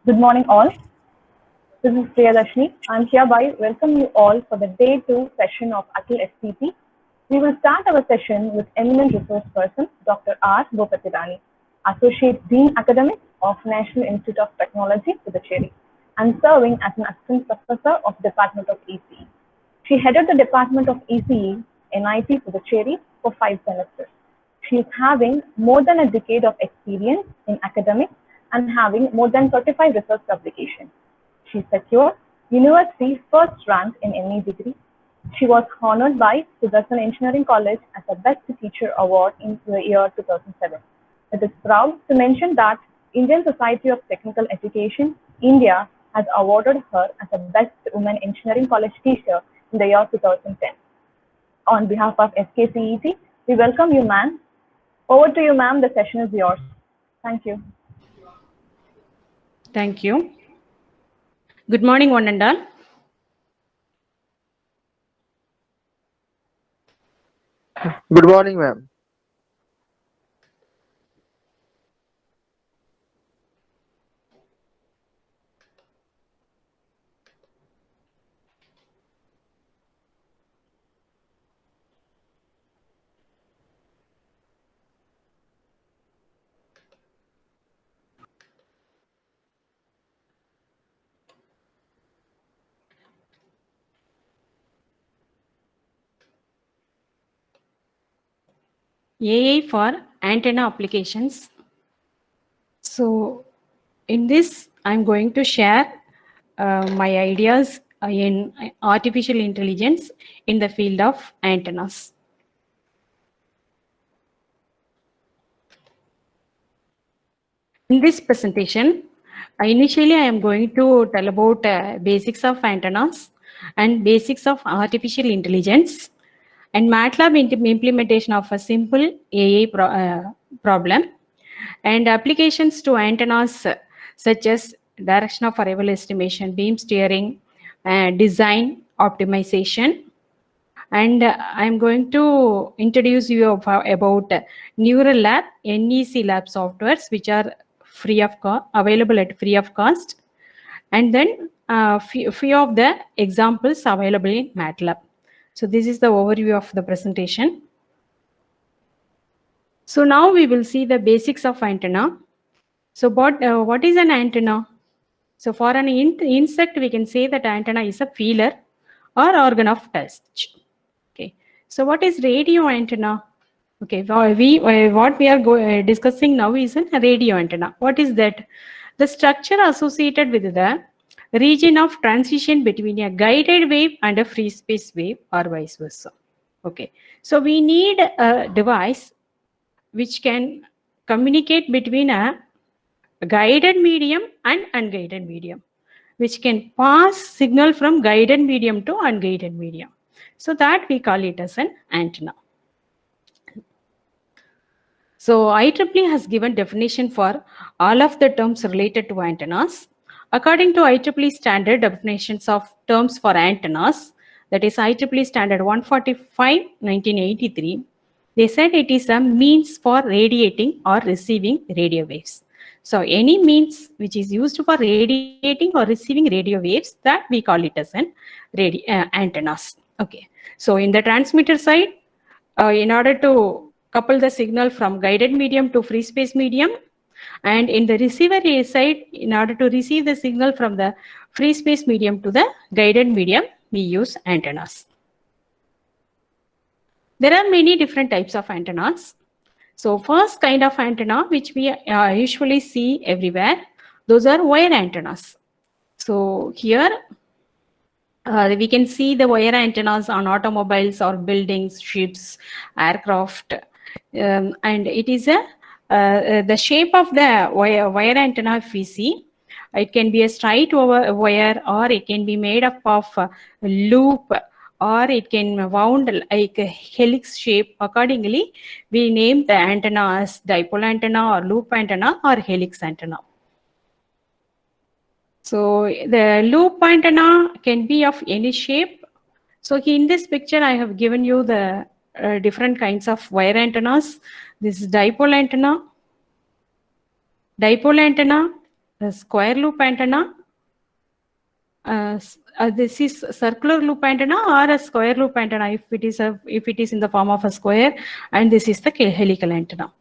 Good morning, all. This is Priyadashni. I am hereby welcome you all for the Day 2 session of Akhil STP. We will start our session with eminent resource person, Dr. R. Gopatirani, Associate Dean Academics of National Institute of Technology, Puducherry, and serving as an Assistant Professor of Department of ECE. She headed the Department of ECE, NIT Puducherry, for 5 semesters. She is having more than a decade of experience in academics and having more than 35 research publications. She secured university first rank in ME degree. She was honored by Sudarshan Engineering College as a Best Teacher Award in the year 2007. It is proud to mention that Indian Society of Technical Education, India, has awarded her as a Best Women Engineering College Teacher in the year 2010. On behalf of SKCET, we welcome you, ma'am. Over to you, ma'am. The session is yours. Thank you. Thank you. Good morning, one and all. Good morning, ma'am. AI for antenna applications. So in this, I'm going to share my ideas in artificial intelligence in the field of antennas. In this presentation, initially I am going to tell about basics of antennas and basics of artificial intelligence and MATLAB implementation of a simple AI problem and applications to antennas such as direction of arrival estimation, beam steering, design, optimization. And I'm going to introduce you about Neural Lab, NEC Lab softwares, which are free of available at free of cost. And then few of the examples available in MATLAB. So this is the overview of the presentation. So now we will see the basics of antenna. So what is an antenna? So for an insect, we can say that antenna is a feeler or organ of touch. Okay. So what is radio antenna? Okay, what we are discussing now is a radio antenna. What is that? The structure associated with the region of transition between a guided wave and a free space wave or vice versa. Okay, so we need a device which can communicate between a guided medium and unguided medium, which can pass signal from guided medium to unguided medium. So that we call it as an antenna. So IEEE has given definition for all of the terms related to antennas. According to IEEE standard definitions of terms for antennas, that is IEEE standard 145/1983, they said it is a means for radiating or receiving radio waves. So any means which is used for radiating or receiving radio waves, that we call it as an antennas. Okay. So in the transmitter side, in order to couple the signal from guided medium to free space medium, and in the receiver side, in order to receive the signal from the free space medium to the guided medium, we use antennas. There are many different types of antennas. So first kind of antenna which we usually see everywhere, those are wire antennas. So here we can see the wire antennas on automobiles or buildings, ships, aircraft, and it is the shape of the wire antenna. If we see, it can be a straight wire, or it can be made up of a loop, or it can wound like a helix shape. Accordingly, we name the antenna as dipole antenna or loop antenna or helix antenna. So the loop antenna can be of any shape. So in this picture, I have given you the different kinds of wire antennas. This is dipole antenna. Dipole antenna a square loop antenna. This is circular loop antenna or a square loop antenna if it is in the form of a square, and this is the helical antenna.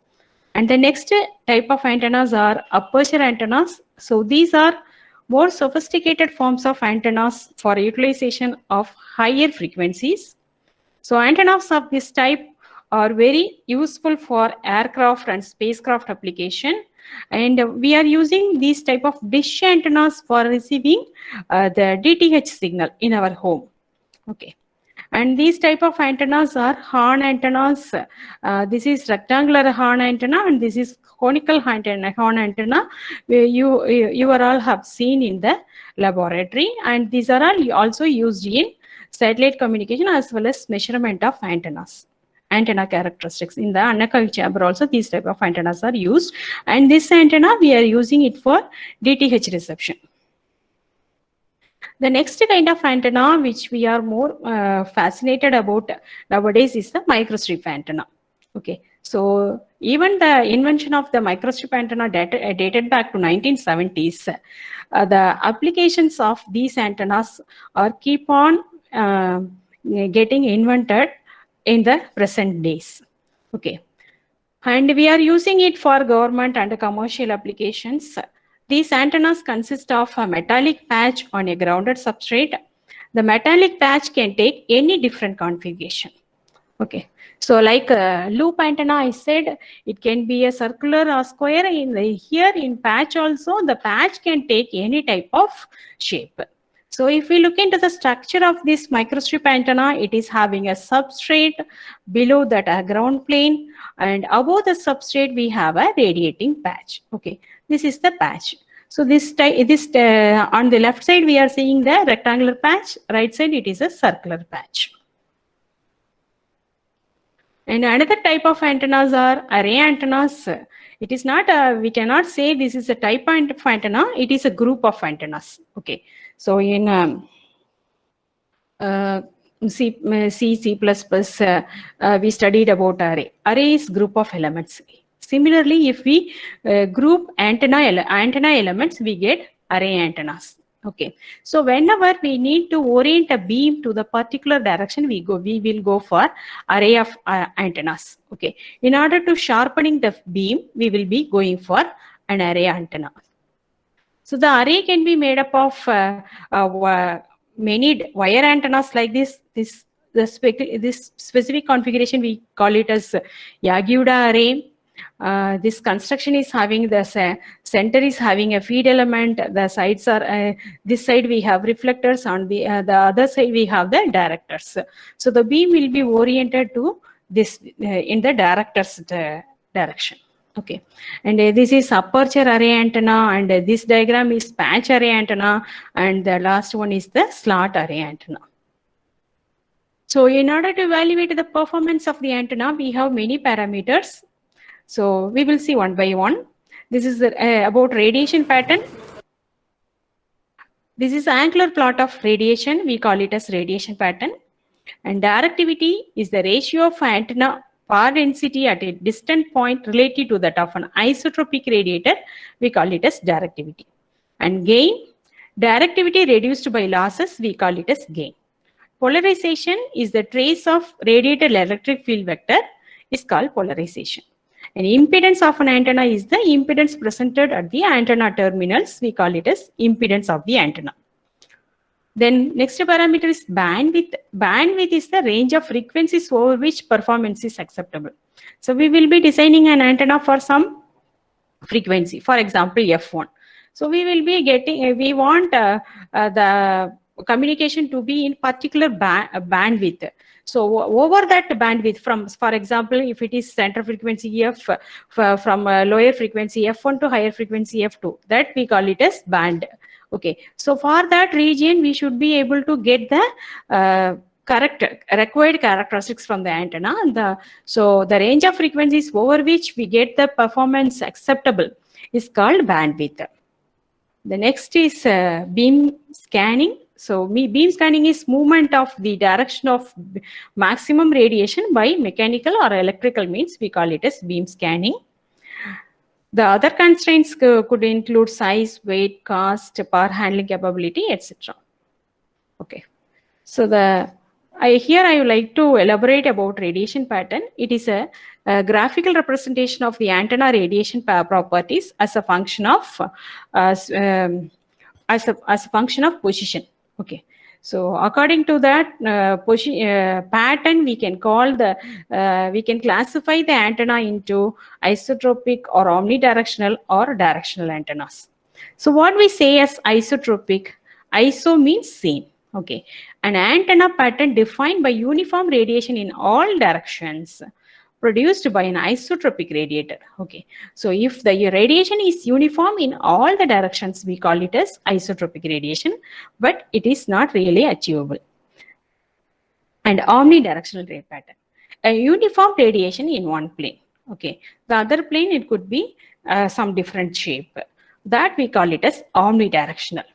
And the next type of antennas are aperture antennas. So these are more sophisticated forms of antennas for utilization of higher frequencies. So antennas of this type are very useful for aircraft and spacecraft application. And we are using these type of dish antennas for receiving the DTH signal in our home. Okay. And these type of antennas are horn antennas. This is rectangular horn antenna, and this is conical horn antenna. You are all have seen in the laboratory, and these are all also used in satellite communication as well as measurement of antenna characteristics. In the anechoic chamber also these type of antennas are used, and this antenna we are using it for DTH reception. The next kind of antenna which we are more fascinated about nowadays is the microstrip antenna. Okay, so even the invention of the microstrip antenna dated back to 1970s. The applications of these antennas are keep on getting invented in the present days. Okay, and we are using it for government and commercial applications. These antennas consist of a metallic patch on a grounded substrate. The metallic patch can take any different configuration. Okay, so like a loop antenna, I said it can be a circular or square. Here in patch also, the patch can take any type of shape. So if we look into the structure of this microstrip antenna, it is having a substrate, below that a ground plane, and above the substrate we have a radiating patch. Okay, this is the patch. So this on the left side we are seeing the rectangular patch, right side it is a circular patch. And another type of antennas are array antennas. It is not we cannot say this is a type of antenna, it is a group of antennas. Okay, so in C++, we studied about array. Array is group of elements. Similarly, if we group antenna elements, we get array antennas. Okay, so whenever we need to orient a beam to the particular direction, we will go for array of antennas. Okay, in order to sharpening the beam, we will be going for an array antenna. So the array can be made up of many wire antennas like this. This specific configuration we call it as Yagi-Uda array. This construction is having the center is having a feed element. The sides are this side we have reflectors, on the other side we have the directors. So the beam will be oriented to this in the director's direction. Okay, and this is aperture array antenna, and this diagram is patch array antenna, and the last one is the slot array antenna. So in order to evaluate the performance of the antenna, we have many parameters. So we will see one by one. This is about radiation pattern. This is angular plot of radiation. We call it as radiation pattern. And directivity is the ratio of antenna power density at a distant point relative to that of an isotropic radiator. We call it as directivity. And gain, directivity reduced by losses, we call it as gain. Polarization is the trace of radiated electric field vector, is called polarization. And impedance of an antenna is the impedance presented at the antenna terminals. We call it as impedance of the antenna. Then next parameter is bandwidth. Bandwidth is the range of frequencies over which performance is acceptable. So we will be designing an antenna for some frequency, for example, F1. So we will be getting, we want the communication to be in particular bandwidth. So over that bandwidth from, for example, if it is center frequency F, from lower frequency F1 to higher frequency F2, that we call it as band. Okay, so for that region, we should be able to get the required characteristics from the antenna. And so the range of frequencies over which we get the performance acceptable is called bandwidth. The next is beam scanning. So beam scanning is movement of the direction of maximum radiation by mechanical or electrical means. We call it as beam scanning. The other constraints could include size, weight, cost, power handling capability, etc. Okay. So here I would like to elaborate about radiation pattern. It is a graphical representation of the antenna radiation properties as a function of as a function of position. Okay. So according to that pattern, we can classify the antenna into isotropic or omnidirectional or directional antennas. So what we say as isotropic, iso means same. Okay, an antenna pattern defined by uniform radiation in all directions produced by an isotropic radiator. Okay, so if the radiation is uniform in all the directions, we call it as isotropic radiation, but it is not really achievable. And omnidirectional ray pattern, a uniform radiation in one plane. Okay, the other plane, it could be some different shape. That we call it as omnidirectional.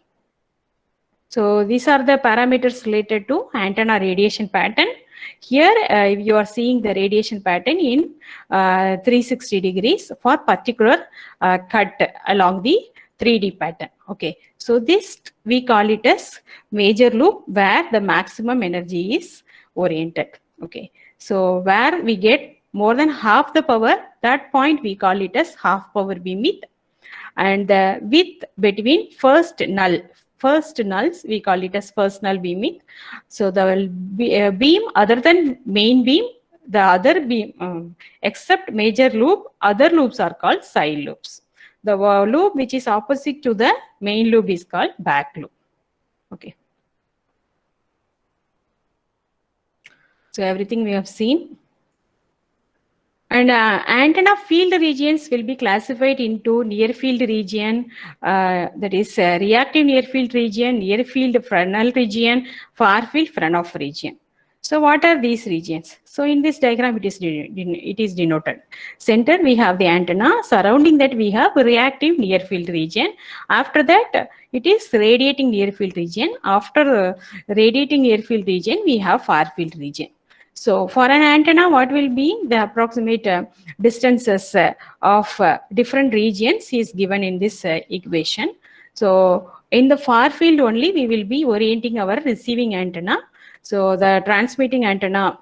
So these are the parameters related to antenna radiation pattern. Here you are seeing the radiation pattern in 360 degrees for particular cut along the 3D pattern. Okay, so this we call it as major loop where the maximum energy is oriented. Okay, so where we get more than half the power, that point we call it as half power beamwidth, and the width between first nulls, we call it as first null beamwidth. So the beam other than main beam, the other beam except major loop, other loops are called side loops. The loop which is opposite to the main loop is called back loop. Okay. So everything we have seen. And antenna field regions will be classified into near field region, that is reactive near field region, near field frontal region, far field front of region. So what are these regions? So in this diagram, it is denoted. Center, we have the antenna. Surrounding that, we have reactive near field region. After that, it is radiating near field region. After radiating near field region, we have far field region. So for an antenna, what will be the approximate distances of different regions is given in this equation. So in the far field only, we will be orienting our receiving antenna. So the transmitting antenna,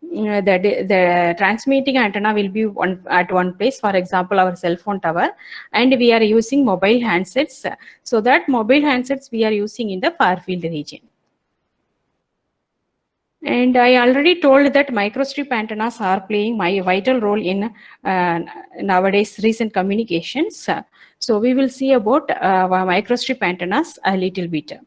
the transmitting antenna will be at one place, for example, our cell phone tower, and we are using mobile handsets. So that mobile handsets we are using in the far field region. And I already told that microstrip antennas are playing a vital role in nowadays recent communications. So we will see about microstrip antennas a little bit.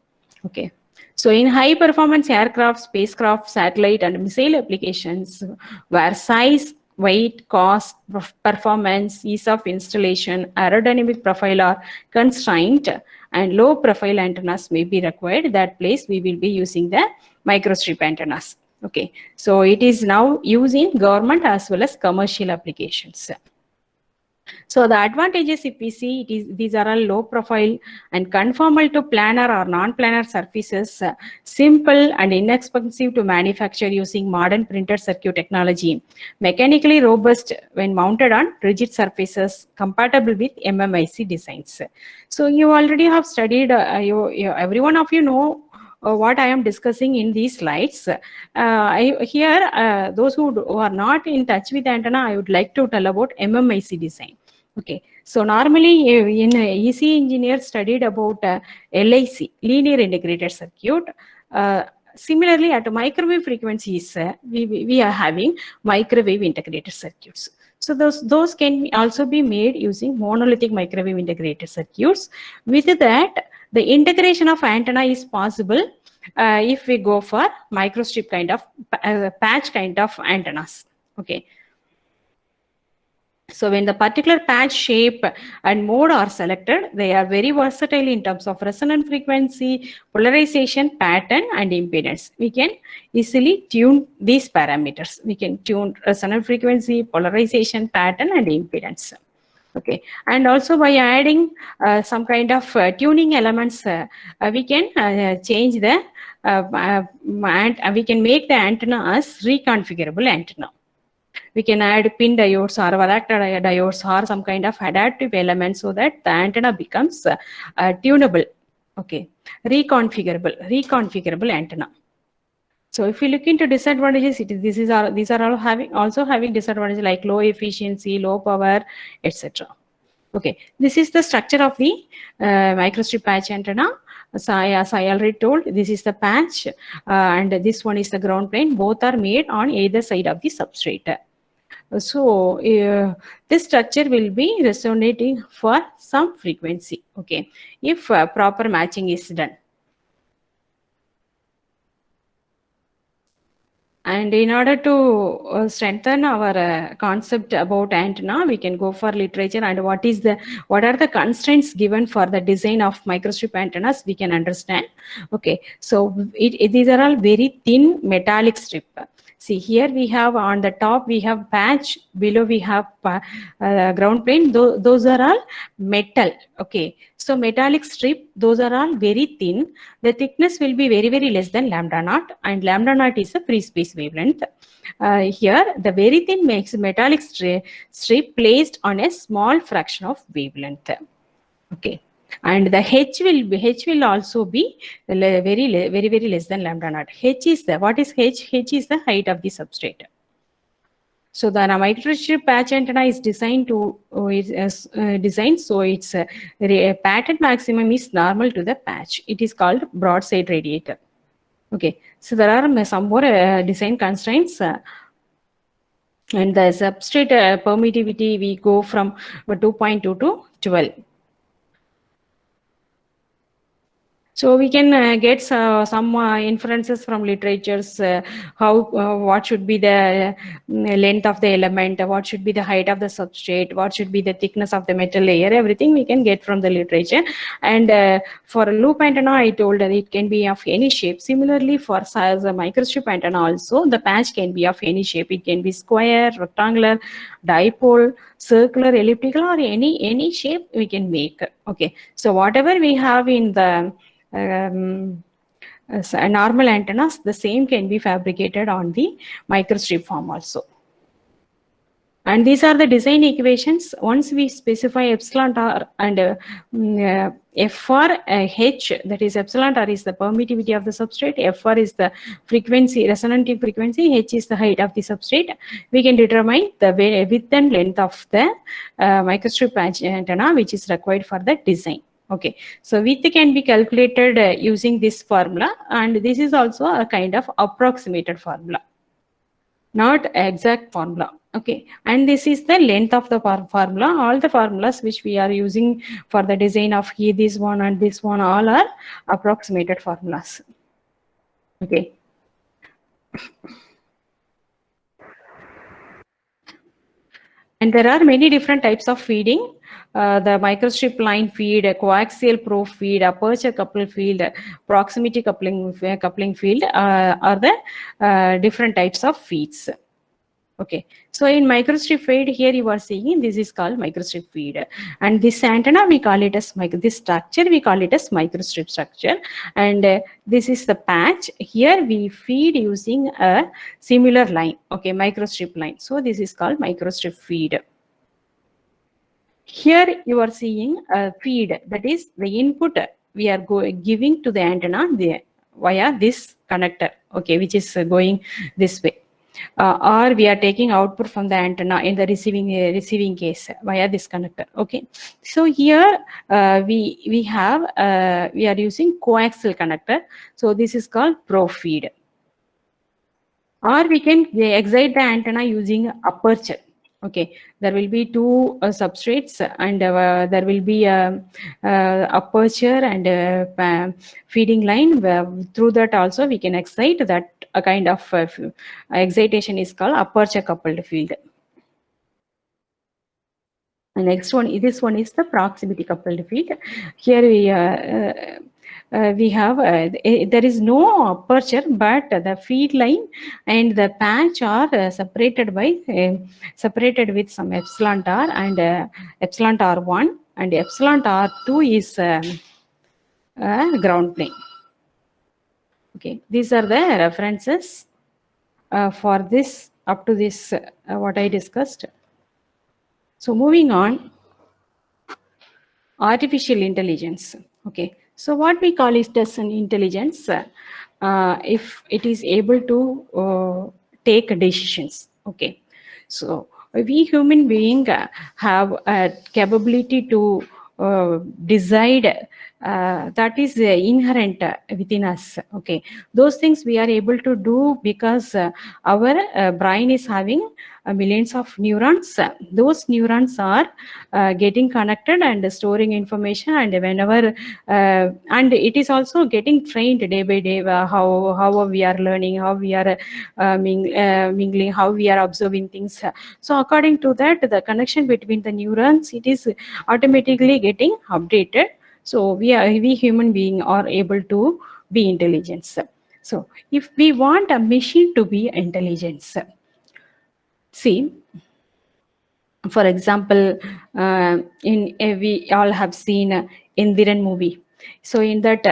Okay. So in high performance aircraft, spacecraft, satellite and missile applications where size, weight, cost, performance, ease of installation, aerodynamic profile are constrained and low profile antennas may be required, that place we will be using the microstrip antennas. Okay, so it is now used in government as well as commercial applications. So the advantages, if we see, these are all low profile and conformal to planar or non-planar surfaces, simple and inexpensive to manufacture using modern printed circuit technology, mechanically robust when mounted on rigid surfaces, compatible with MMIC designs. So you already have studied, every one of you know what I am discussing in these slides. Those who are not in touch with antenna, I would like to tell about MMIC design. Okay, so normally in EC engineers studied about LIC, linear integrated circuit. Similarly, at microwave frequencies, we are having microwave integrated circuits. So those can also be made using monolithic microwave integrated circuits. With that, the integration of antenna is possible if we go for microstrip kind of patch kind of antennas. Okay. So when the particular patch shape and mode are selected, they are very versatile in terms of resonant frequency, polarization, pattern, and impedance. We can easily tune these parameters. We can tune resonant frequency, polarization, pattern, and impedance. Okay, and also by adding some kind of tuning elements, we can change the and we can make the antenna as reconfigurable antenna. we can add pin diodes or Valacta diodes or some kind of adaptive element so that the antenna becomes tunable. Okay, reconfigurable antenna. So if you look into disadvantages, these are all also having disadvantages like low efficiency, low power, etc. Okay, this is the structure of the microstrip patch antenna. So as I already told, this is the patch and this one is the ground plane. Both are made on either side of the substrate. So this structure will be resonating for some frequency. Okay, if proper matching is done. And in order to strengthen our concept about antenna, we can go for literature and what are the constraints given for the design of microstrip antennas, we can understand. Okay, so these are all very thin metallic strip. See, here we have on the top we have patch, below we have ground plane. Those are all metal. Okay, so metallic strip, those are all very thin. The thickness will be very, very less than lambda naught, and lambda naught is a free space wavelength. Here, the very thin makes metallic strip placed on a small fraction of wavelength. Okay, and the H will also be very less than lambda naught. H is what is H? H is the height of the substrate. So the microstrip patch antenna is designed so its pattern maximum is normal to the patch. It is called broadside radiator. Okay, so there are some more design constraints. And the substrate permittivity, we go from 2.2 to 12. So we can get some inferences from literatures, what should be the length of the element, what should be the height of the substrate, what should be the thickness of the metal layer, everything we can get from the literature. And for a loop antenna, I told that it can be of any shape. Similarly, for a microstrip antenna also, the patch can be of any shape. It can be square, rectangular, dipole, circular, elliptical, or any shape we can make. Okay, so whatever we have in the normal antennas, the same can be fabricated on the microstrip form also. And these are the design equations. Once we specify epsilon r and FR H, that is epsilon r is the permittivity of the substrate, FR is the frequency, resonative frequency, H is the height of the substrate, we can determine the width and length of the microstrip patch antenna which is required for the design. Okay, so width can be calculated using this formula, and this is also a kind of approximated formula, not exact formula. Okay, and this is the length of the formula. All the formulas which we are using for the design of this one and this one, all are approximated formulas. Okay. And there are many different types of feeding. The microstrip line feed, coaxial probe feed, aperture coupled field, proximity coupling field are the different types of feeds. Okay, so in microstrip feed, here you are seeing this is called microstrip feed, and this antenna we call it as this structure we call it as microstrip structure, and this is the patch. Here we feed using a similar line, okay, microstrip line. So this is called microstrip feed. Here you are seeing a feed, that is the input we are giving to the antenna via this connector, okay, which is going this way. Or we are taking output from the antenna in the receiving case via this connector. Okay, so here we are using coaxial connector, so this is called probe feed. Or we can excite the antenna using aperture. Okay, there will be two substrates, and there will be a aperture and feeding line. Through that also we can excite that. A kind of excitation is called aperture coupled field. The next one, this one is the proximity coupled field. Here we have there is no aperture, but the feed line and the patch are separated with some epsilon r, and epsilon r1 and epsilon r2 is ground plane. Okay, these are the references for this up to this what I discussed. So moving on, artificial intelligence. Okay, so what we call is as an intelligence if it is able to take decisions. Okay, so we human being have a capability to decide, that is inherent within us. Okay, those things we are able to do because our brain is having millions of neurons. Those neurons are getting connected and storing information, and whenever and it is also getting trained day by day, how we are learning, how we are mingling, how we are observing things. So according to that, the connection between the neurons, it is automatically getting updated. So we human being are able to be intelligent. So if we want a machine to be intelligent, see, for example, we all have seen Indiran movie. So in that,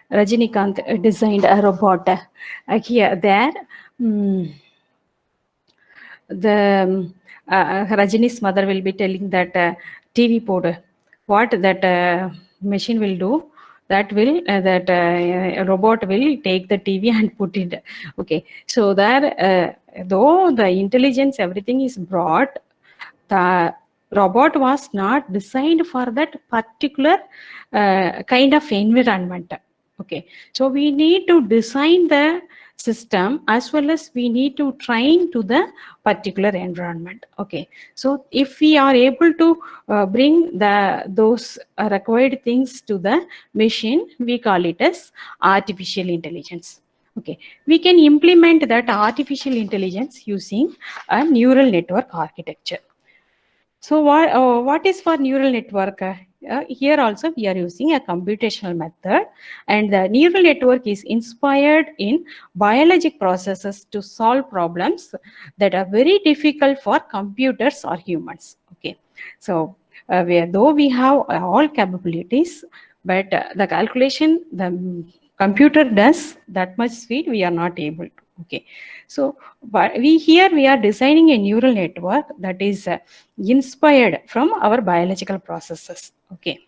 Rajinikanth designed a robot. Here, there, the Rajini's mother will be telling that TV pod, what that machine will do. That will robot will take the TV and put it. Okay, so there, though the intelligence, everything is brought, the robot was not designed for that particular kind of environment. Okay, so we need to design the system as well as we need to train to the particular environment. Okay, so if we are able to bring those required things to the machine, we call it as artificial intelligence. Okay, we can implement that artificial intelligence using a neural network architecture. So what is for neural network? Here also we are using a computational method, and the neural network is inspired in biologic processes to solve problems that are very difficult for computers or humans. Okay, so though we have all capabilities, but the calculation the computer does that much speed we are not able to. Okay, so but we are designing a neural network that is inspired from our biological processes. Okay,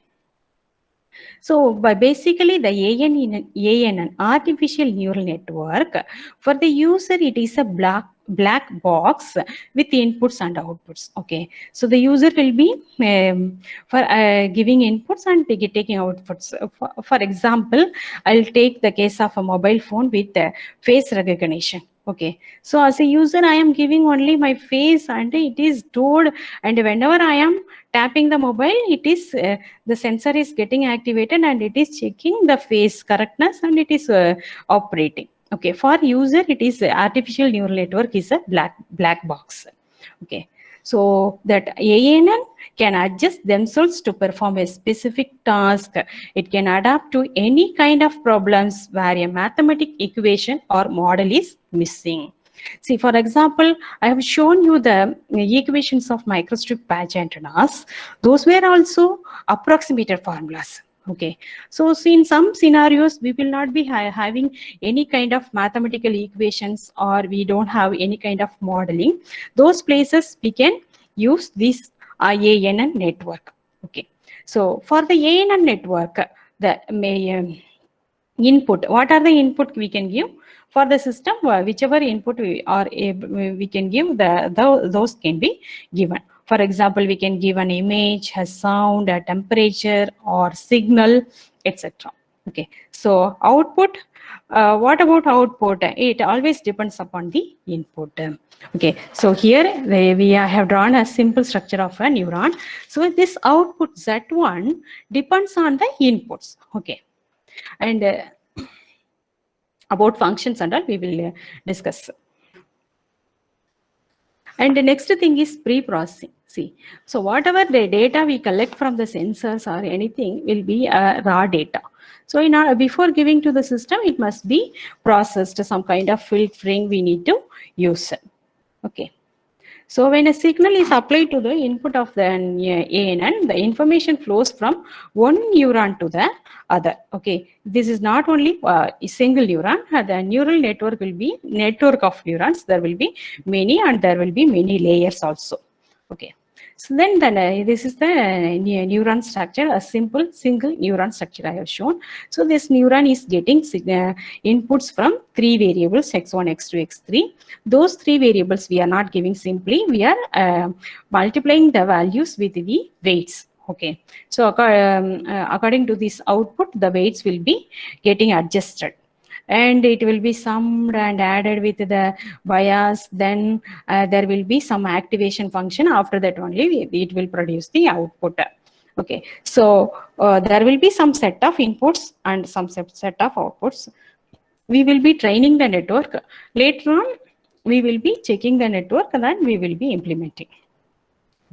so basically the ANN, artificial neural network, for the user it is a black box with inputs and outputs. Okay, so the user will be for giving inputs and taking outputs. For example, I'll take the case of a mobile phone with face recognition. Okay, so as a user I am giving only my face and it is told, and whenever I am tapping the mobile, it is the sensor is getting activated and it is checking the face correctness and it is operating. Okay, for user it is artificial neural network is a black box. Okay, so that ANN can adjust themselves to perform a specific task. It can adapt to any kind of problems where a mathematical equation or model is missing. See, for example, I have shown you the equations of microstrip patch antennas. Those were also approximated formulas. Okay, so in some scenarios we will not be having any kind of mathematical equations, or we don't have any kind of modeling. Those places we can use this ANN network. Okay, so for the ANN network, the input, what are the input we can give for the system? Whichever input we can give, those can be given. For example, we can give an image, a sound, a temperature, or signal, etc. Okay, so output, what about output? It always depends upon the input. Okay, so here we have drawn a simple structure of a neuron. So this output Z1 depends on the inputs. Okay, and about functions and all we will discuss. And the next thing is pre-processing. See, so whatever the data we collect from the sensors or anything will be raw data. So before giving to the system, it must be processed. Some kind of filtering we need to use. Okay. So when a signal is applied to the input of the ANN, the information flows from one neuron to the other. Okay, this is not only a single neuron. The neural network will be network of neurons. There will be many, and there will be many layers also. Okay. So then this is the neuron structure, a simple single neuron structure I have shown. So this neuron is getting inputs from three variables, x1, x2, x3. Those three variables we are not giving simply, we are multiplying the values with the weights. Okay, so according to this output, the weights will be getting adjusted, and it will be summed and added with the bias. Then there will be some activation function. After that only it will produce the output. Okay, so there will be some set of inputs and some set of outputs. We will be training the network. Later on, we will be checking the network, and then we will be implementing.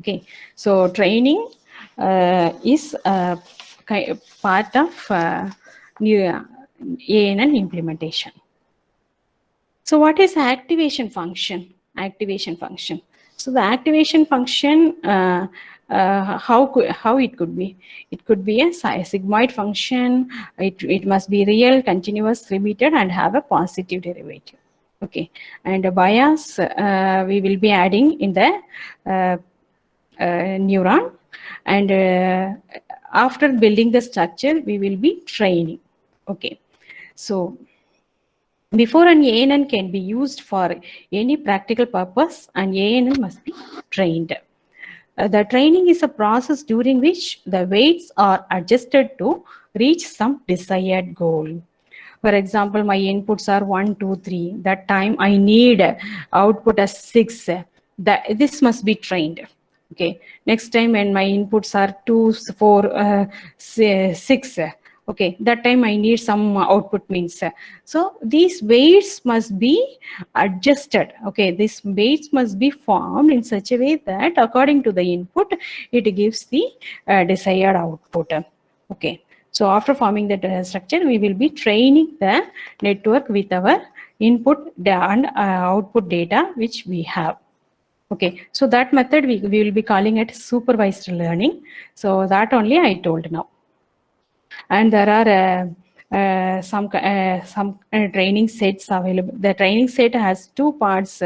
Okay, so training is part of ANN implementation. So what is activation function? Activation function. So the activation function, how it could be? It could be a sigmoid function. It must be real, continuous, repeated, and have a positive derivative. Okay, and a bias we will be adding in the neuron, and after building the structure, we will be training. Okay, so before an ANN can be used for any practical purpose, an ANN must be trained. The training is a process during which the weights are adjusted to reach some desired goal. For example, my inputs are 1, 2, 3. That time I need output as 6. This must be trained. Okay. Next time when my inputs are 2, 4, 6. Okay, that time I need some output means. So these weights must be adjusted. Okay, these weights must be formed in such a way that according to the input, it gives the desired output. Okay, so after forming the structure, we will be training the network with our input and output data which we have. Okay, so that method we will be calling it supervised learning. So that only I told now. And there are some training sets available. The training set has two parts.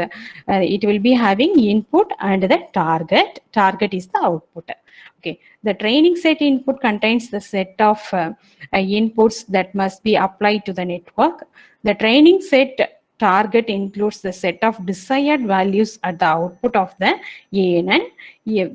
It will be having input and the target. Target is the output. Okay, the training set input contains the set of inputs that must be applied to the network. The training set target includes the set of desired values at the output of the ANN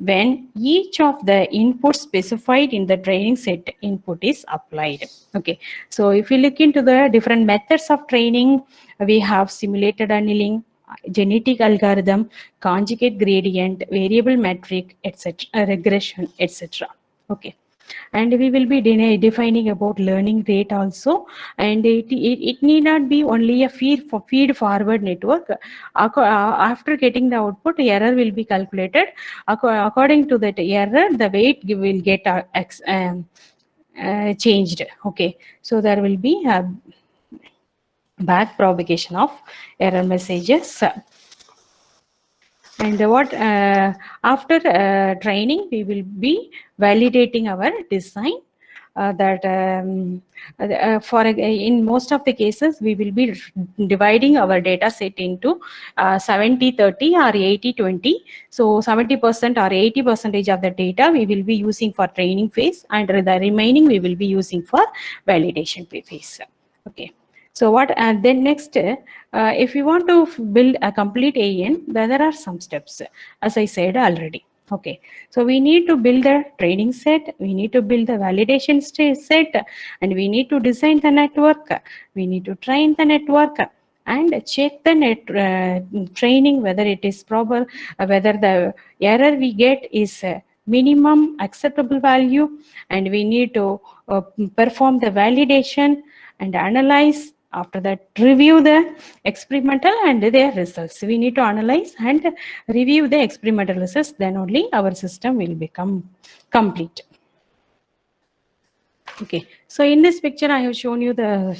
when each of the inputs specified in the training set input is applied. Okay, so if you look into the different methods of training, we have simulated annealing, genetic algorithm, conjugate gradient, variable metric, etc., regression, etc. Okay, and we will be defining about learning rate also, and it need not be only a feed forward network. After getting the output, error will be calculated. According to that error, the weight will get changed. Okay, so there will be a back propagation of error messages. And what after training, we will be validating our design. In most of the cases, we will be dividing our data set into 70-30 or 80-20. So 70% or 80% of the data we will be using for training phase, and the remaining we will be using for validation phase. Okay. So what then next, if you want to build a complete AN, there are some steps, as I said already. Okay, so we need to build the training set, we need to build the validation set, and we need to design the network, we need to train the network, and check the training whether it is proper, whether the error we get is minimum acceptable value, and we need to perform the validation and analyze. After that, review the experimental and their results. We need to analyze and review the experimental results, then only our system will become complete. Okay, so in this picture, I have shown you the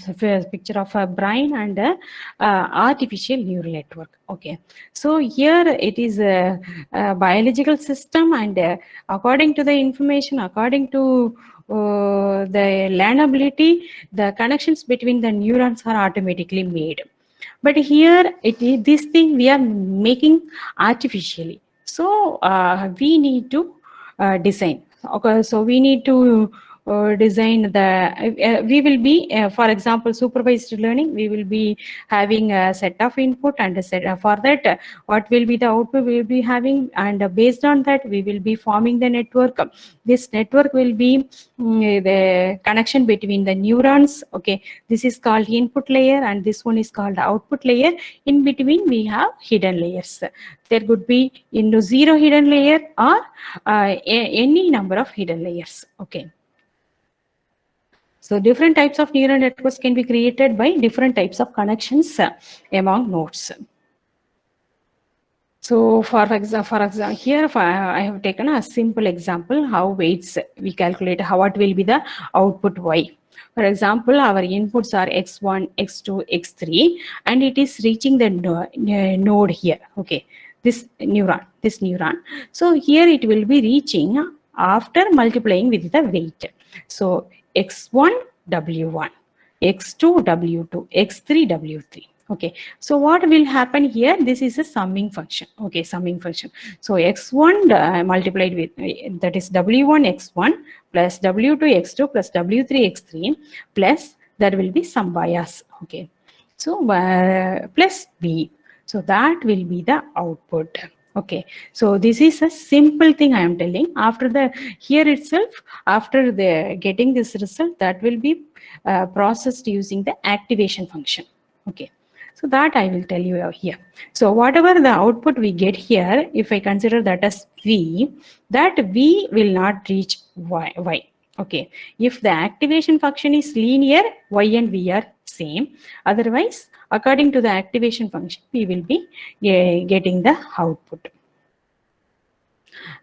picture of a brain and a, artificial neural network. Okay, so here it is a biological system, and according to the information, according to the learnability, the connections between the neurons are automatically made. But here, this thing we are making artificially. So we need to design. Okay, so we need to design the we will be for example, supervised learning. We will be having a set of input and a set for that what will be the output we will be having, and based on that we will be forming the network. This network will be the connection between the neurons. Okay, this is called input layer and this one is called output layer. In between we have hidden layers. There could be into 0 hidden layer or any number of hidden layers. Okay, so different types of neural networks can be created by different types of connections among nodes. So for example, here I have taken a simple example how weights we calculate, how what will be the output y. For example, our inputs are x1, x2, x3, and it is reaching the node here. Okay, this neuron. So here it will be reaching after multiplying with the weight. So x1 w1, x2 w2, x3 w3. Okay, so what will happen here? This is a summing function. Okay, summing function. So x1 multiplied with that is w1 x1 plus w2 x2 plus w3 x3 plus there will be some bias. Okay, so plus b. So that will be the output. Okay, so this is a simple thing I am telling. After the here itself, after the getting this result, that will be processed using the activation function. Okay, so that I will tell you here. So whatever the output we get here, if I consider that as v, that v will not reach y. Okay, if the activation function is linear, y and v are same. Otherwise, according to the activation function, we will be getting the output.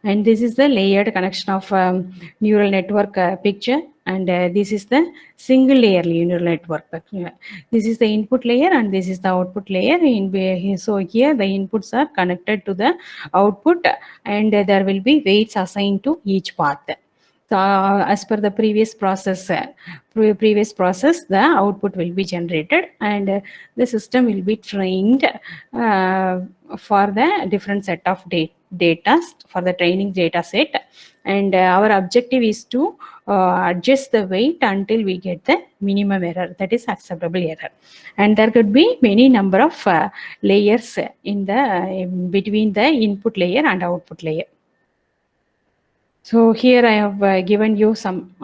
And this is the layered connection of neural network picture. And this is the single layer neural network. This is the input layer and this is the output layer. So here the inputs are connected to the output and there will be weights assigned to each path. So as per the previous process, the output will be generated and the system will be trained for the different set of data for the training data set. And our objective is to adjust the weight until we get the minimum error, that is acceptable error. And there could be many number of layers in the between the input layer and output layer. So here I have given you some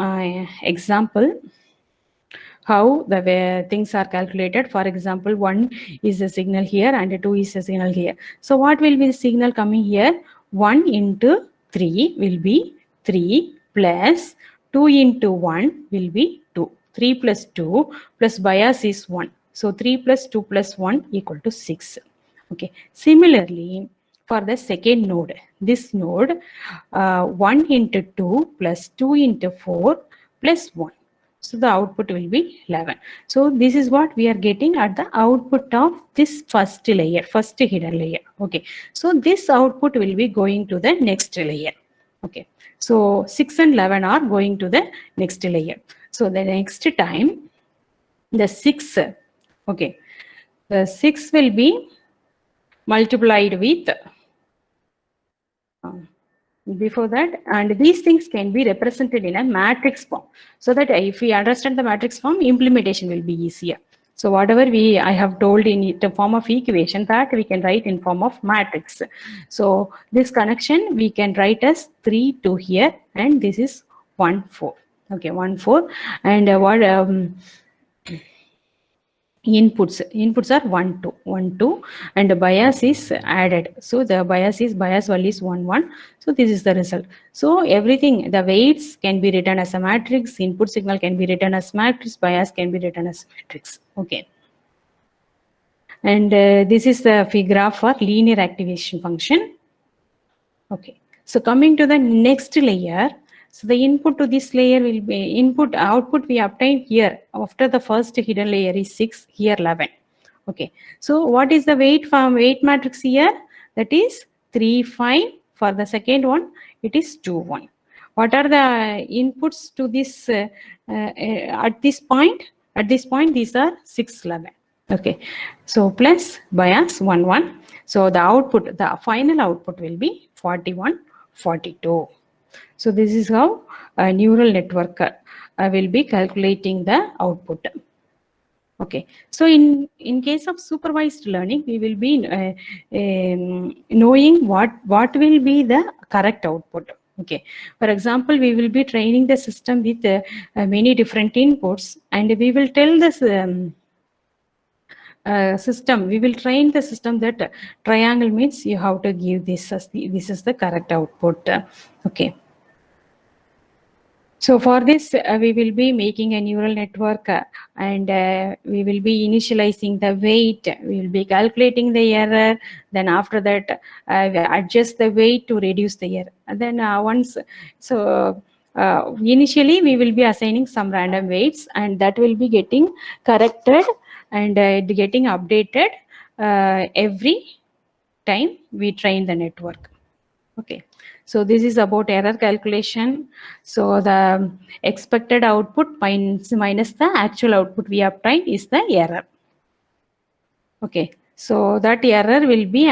example how the things are calculated. For example, 1 is a signal here and 2 is a signal here. So what will be the signal coming here? 1 into 3 will be 3 plus 2 into 1 will be 2. 3 plus 2 plus bias is 1. So 3 plus 2 plus 1 equal to 6. Okay. Similarly, for the second node, this node 1 into 2 plus 2 into 4 plus 1. So the output will be 11. So this is what we are getting at the output of this first layer, first hidden layer. Okay. So this output will be going to the next layer. Okay. So 6 and 11 are going to the next layer. So the next time, the 6, okay, the 6 will be multiplied with before that, and these things can be represented in a matrix form, so that if we understand the matrix form, implementation will be easier. So whatever I have told in the form of equation, that we can write in form of matrix. So this connection we can write as 3, 2 here, and this is 1, 4. Okay, 1, 4, and what inputs are 1, 2, and the bias is added. So the bias value is 1, 1. So this is the result. So everything, the weights can be written as a matrix, input signal can be written as matrix, bias can be written as matrix. Okay. And this is the graph for linear activation function. Okay. So coming to the next layer. So the input to this layer will be output we obtain here after the first hidden layer is 6, here 11. Okay, so what is the weight matrix here? That is 3, 5. For the second one, it is 2, 1. What are the inputs to this at this point? At this point, these are 6, 11. Okay, so plus bias 1, 1. So the output, the final output will be 41, 42. So this is how a neural network will be calculating the output. Okay, so in case of supervised learning, we will be knowing what will be the correct output. Okay, for example, we will be training the system with many different inputs, and we will tell this system, we will train the system that triangle means you have to give this as this is the correct output. Okay. So for this, we will be making a neural network and we will be initializing the weight. We will be calculating the error. Then after that, we adjust the weight to reduce the error. And then initially we will be assigning some random weights, and that will be getting corrected and getting updated every time we train the network. Okay, so this is about error calculation. So the expected output minus the actual output we obtain is the error. Okay, so that error will be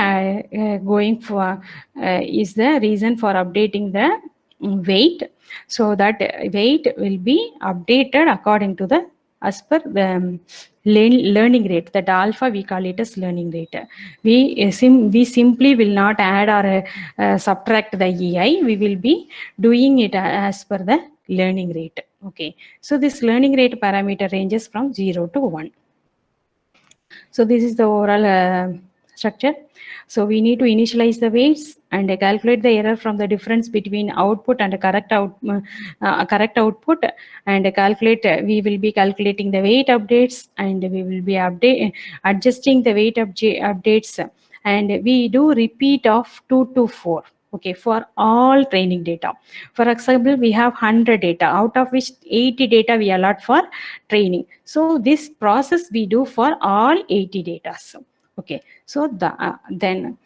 going for is the reason for updating the weight. So that weight will be updated according to the as per the learning rate. That alpha we call it as learning rate. We simply will not add or subtract the EI. We will be doing it as per the learning rate. Okay, so this learning rate parameter ranges from 0 to 1. So this is the overall structure. So we need to initialize the weights and calculate the error from the difference between output and correct output, and calculate. We will be calculating the weight updates, and we will be adjusting the weight updates, and we do repeat of 2 to 4. Okay, for all training data. For example, we have 100 data, out of which 80 data we allot for training. So this process we do for all 80 data. Okay, so then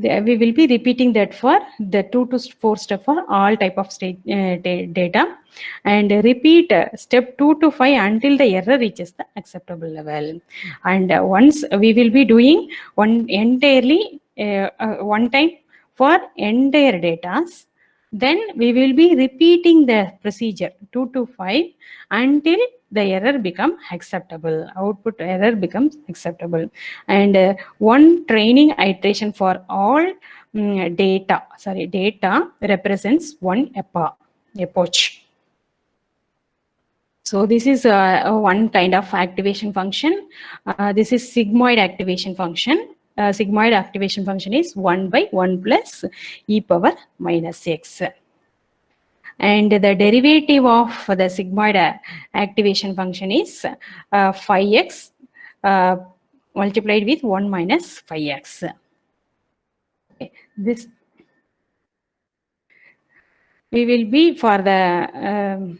we will be repeating that for the 2 to 4 step for all type of data, and repeat step 2 to 5 until the error reaches the acceptable level. And once we will be doing one time for entire data, then we will be repeating the procedure 2 to 5 until the error becomes acceptable, output error becomes acceptable. And one training iteration for all data represents one epoch. So this is one kind of activation function. This is sigmoid activation function. Sigmoid activation function is 1 by 1 plus e power minus x. And the derivative of the sigmoid activation function is 5x multiplied with 1 minus 5x. Okay. This we will be for the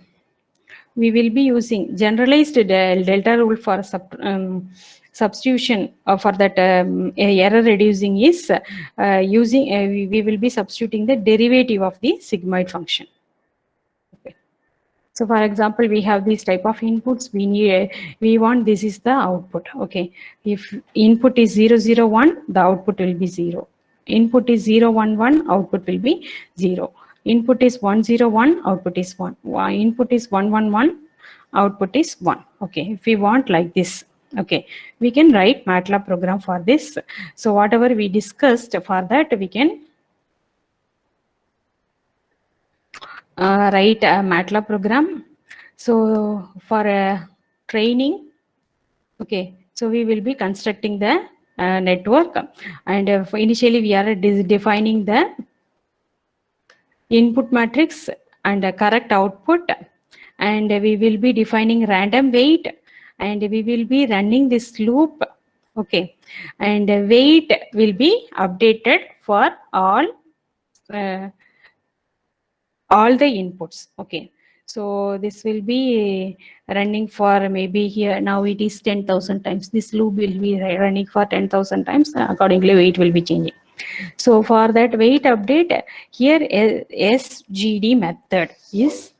we will be using generalized delta rule for substitution for that error reducing is using we will be substituting the derivative of the sigmoid function. Okay. So for example, we have these type of inputs. We want this is the output. Okay, if input is 0, 0, 1, the output will be 0. Input is 0, 1, 1, output will be 0. Input is 1, 0, 1, output is 1. Input is 1, 1, 1, output is 1. Okay, if we want like this, okay, we can write MATLAB program for this. So whatever we discussed, for that we can write a MATLAB program. So for training, okay, so we will be constructing the network, and initially we are defining the input matrix and a correct output, and we will be defining random weight, and we will be running this loop. Okay, and weight will be updated for all all the inputs. Okay, so this will be running for maybe here now it is 10,000 times. This loop will be running for 10,000 times. Accordingly, weight will be changing. So for that weight update, here SGD method is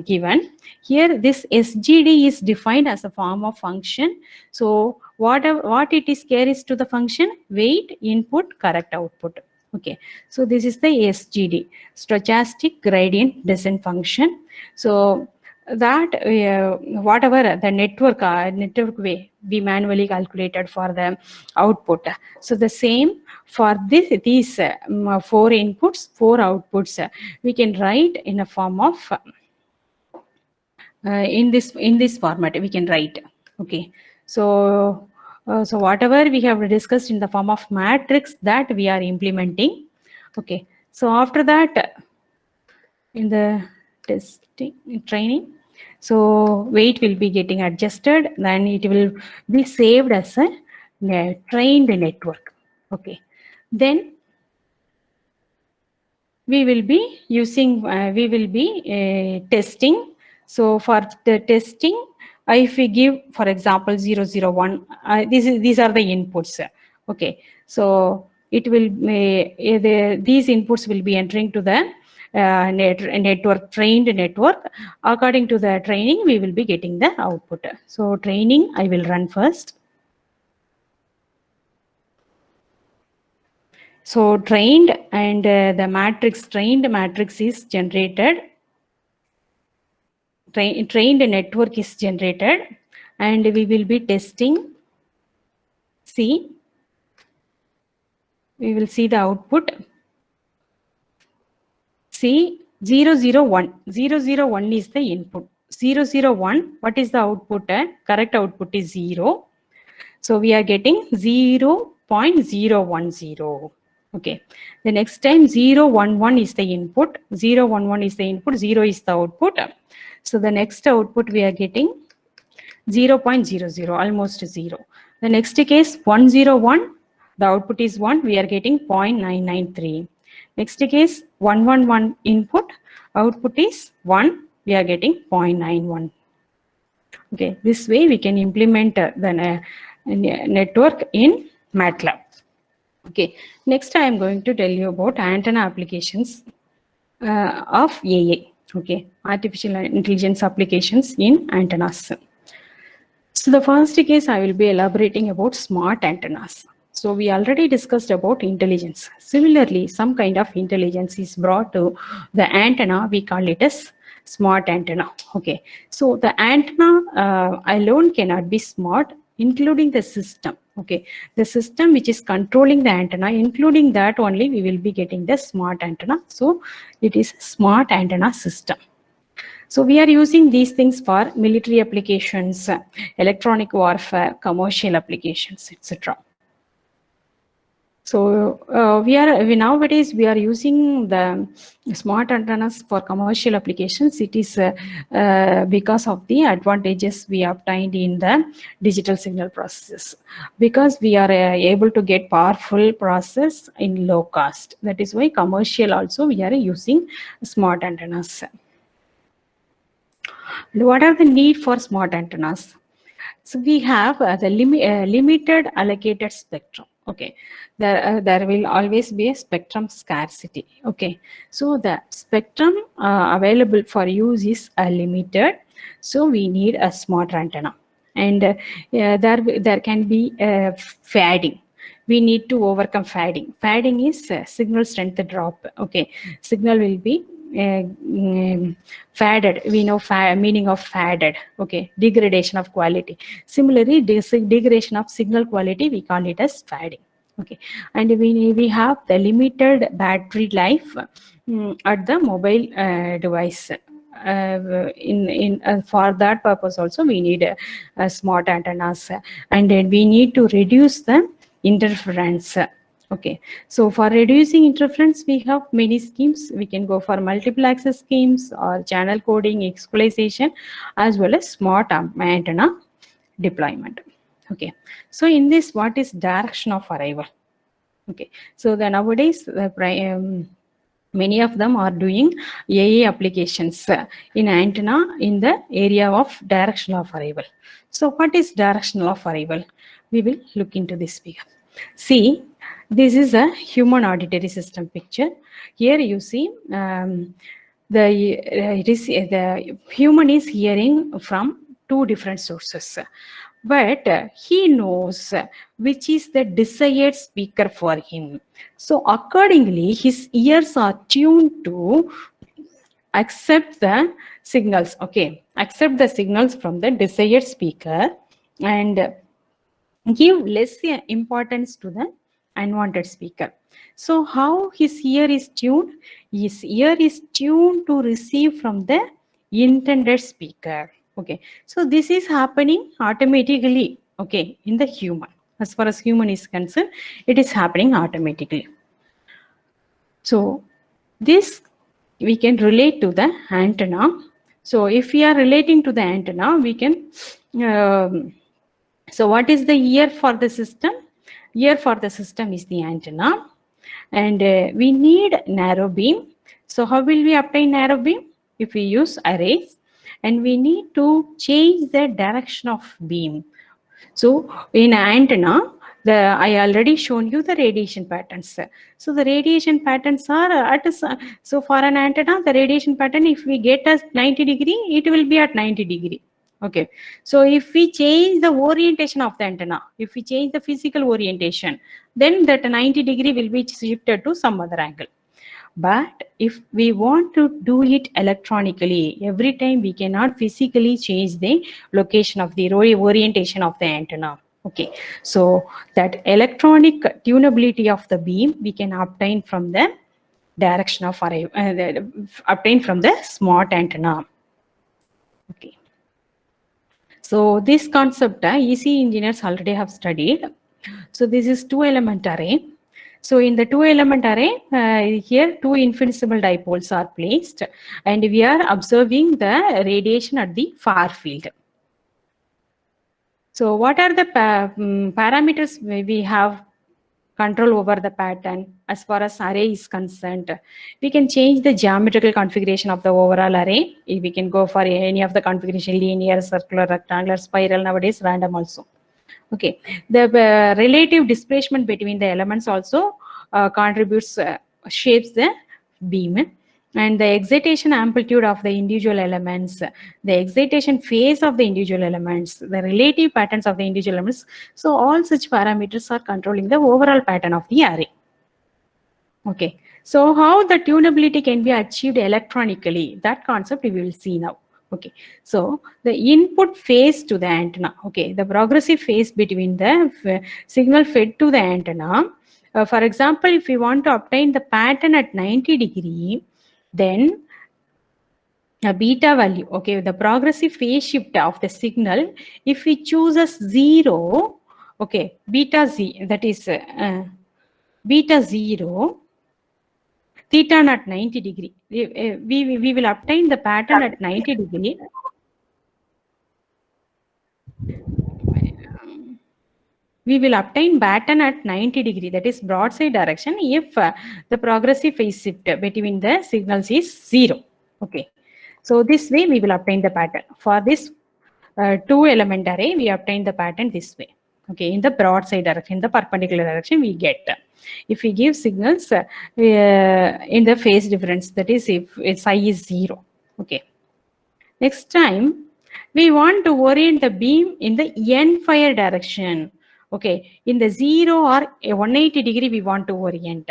given. Here this SGD is defined as a form of function. So what it is carries to the function? Weight, input, correct output. Okay, so this is the SGD, stochastic gradient descent function. So that whatever the network way we manually calculated for the output. So the same for these 4 inputs, 4 outputs, we can write in a form of in this format we can write. Okay, so so whatever we have discussed in the form of matrix, that we are implementing. Okay, so after that in the testing training, so weight will be getting adjusted, then it will be saved as a trained network. Okay, then we will be using we will be testing. So for the testing, if we give for example 0, 0, 1, these are the inputs. Okay, so it will these inputs will be entering to the network, trained network. According to the training, we will be getting the output. So training I will run first. So trained and the matrix, trained matrix is generated. Trained network is generated, and we will be testing. See, we will see the output. See 0, 0, 1. 0, 0, 1 is the input. 0, 0, 1. What is the output? Correct output is 0. So we are getting 0.010. Okay, the next time 0, 1, 1 is the input, 0, 1, 1 is the input, 0 is the output. So the next output we are getting 0.00, almost 0. The next case 101, the output is 1, we are getting 0.993. Next case 111 input, output is 1, we are getting 0.91. Okay, this way we can implement the network in MATLAB. Okay, next I am going to tell you about antenna applications of AA. Okay, artificial intelligence applications in antennas. So the first case I will be elaborating about smart antennas. So we already discussed about intelligence. Similarly, some kind of intelligence is brought to the antenna. We call it as smart antenna. Okay, so the antenna alone cannot be smart, including the system. Okay, the system which is controlling the antenna, including that only we will be getting the smart antenna. So it is smart antenna system. So we are using these things for military applications, electronic warfare, commercial applications, etc. So nowadays we are using the smart antennas for commercial applications. It is because of the advantages we obtained in the digital signal processes. Because we are able to get powerful process in low cost. That is why commercial also we are using smart antennas. What are the need for smart antennas? So we have the limited allocated spectrum. Okay, there will always be a spectrum scarcity. Okay, so the spectrum available for use is limited. So we need a smart antenna, and there can be fading. We need to overcome fading. Fading is signal strength drop. Okay, signal will be faded. We know meaning of faded. Okay, degradation of quality. Similarly, degradation of signal quality, we call it as fading. Okay, and we have the limited battery life at the mobile device. For that purpose also we need smart antennas, and then we need to reduce the interference. Okay, so for reducing interference, we have many schemes. We can go for multiple access schemes or channel coding, equalization, as well as smart antenna deployment. Okay, so in this, what is direction of arrival? Okay, so nowadays Many of them are doing AI applications in antenna in the area of directional of arrival. So what is directional of arrival? We will look into this figure. See, this is a human auditory system picture. Here you see the human is hearing from two different sources, but he knows which is the desired speaker for him. So accordingly, his ears are tuned to accept the signals, okay, accept the signals from the desired speaker and give less importance to the unwanted speaker. So how his ear is tuned? His ear is tuned to receive from the intended speaker. Okay, so this is happening automatically, okay, in the human. As far as human is concerned, it is happening automatically. So this we can relate to the antenna. So if we are relating to the antenna, we can so what is the ear for the system? Ear for the system is the antenna, and we need narrow beam. So how will we obtain narrow beam? If we use arrays, and we need to change the direction of beam. So in antenna, I already shown you the radiation patterns. So the radiation patterns are at so for an antenna, the radiation pattern, if we get as 90 degree, it will be at 90 degree. Okay, so if we change the orientation of the antenna, if we change the physical orientation, then that 90 degree will be shifted to some other angle. But if we want to do it electronically, every time we cannot physically change the location of the orientation of the antenna. Okay, so that electronic tunability of the beam we can obtain from the direction of array, obtain from the smart antenna. Okay. So this concept EC engineers already have studied. So this is two element array. So in the two element array, here two infinitesimal dipoles are placed and we are observing the radiation at the far field. So what are the parameters we have control over the pattern as far as array is concerned? We can change the geometrical configuration of the overall array. We can go for any of the configuration, linear, circular, rectangular, spiral, nowadays random also. Okay, the relative displacement between the elements also contributes, shapes the beam, and the excitation amplitude of the individual elements, the excitation phase of the individual elements, the relative patterns of the individual elements. So all such parameters are controlling the overall pattern of the array. Okay, so how the tunability can be achieved electronically, that concept we will see now. Okay, so the input phase to the antenna, okay, the progressive phase between the signal fed to the antenna. For example, if we want to obtain the pattern at 90 degree, then a beta value, okay, the progressive phase shift of the signal, if we choose as 0, okay, beta z, that is beta 0, theta at 90 degree. We will obtain the pattern at 90 degree. We will obtain pattern at 90 degree, that is broadside direction, if the progressive phase shift between the signals is 0. Okay, so this way we will obtain the pattern. For this two element array, we obtain the pattern this way. Okay, in the broadside direction, in the perpendicular direction we get. If we give signals in the phase difference, that is if psi is 0. Okay, next time we want to orient the beam in the end fire direction. Okay, in the 0 or 180 degree we want to orient.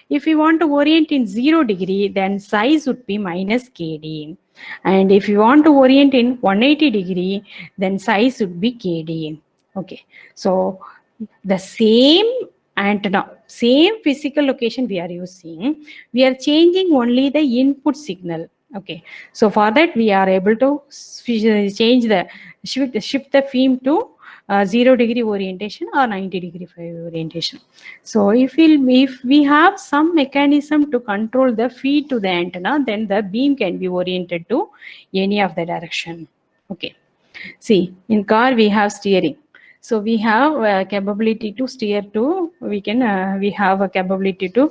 If we want to orient in 0 degree, then size would be minus kd. And if you want to orient in 180 degree, then size would be kd. Okay, so the same antenna, same physical location we are using, we are changing only the input signal. Okay, so for that we are able to change the shift the beam to 0 degree orientation or 90 degree orientation. So if we have some mechanism to control the feed to the antenna, then the beam can be oriented to any of the direction. Okay, see, in car we have steering. So we have a capability to steer to, we have a capability to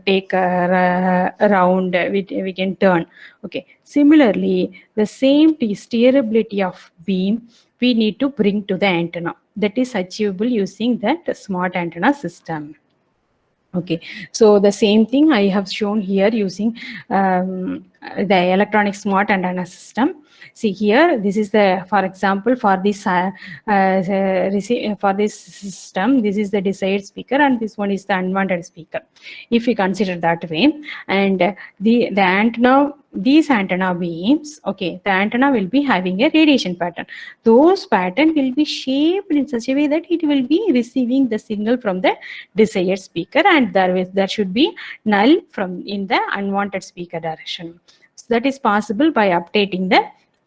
take a round, we can turn. Okay. Similarly, the same steerability of beam we need to bring to the antenna. That is achievable using that smart antenna system. Okay, so the same thing I have shown here using the electronic smart antenna system. See here, this is the, for example, for this for this system, this is the desired speaker and this one is the unwanted speaker. If we consider that way, and the antenna, these antenna beams, okay, the antenna will be having a radiation pattern. Those pattern will be shaped in such a way that it will be receiving the signal from the desired speaker, and there should be null from in the unwanted speaker direction. So that is possible by updating the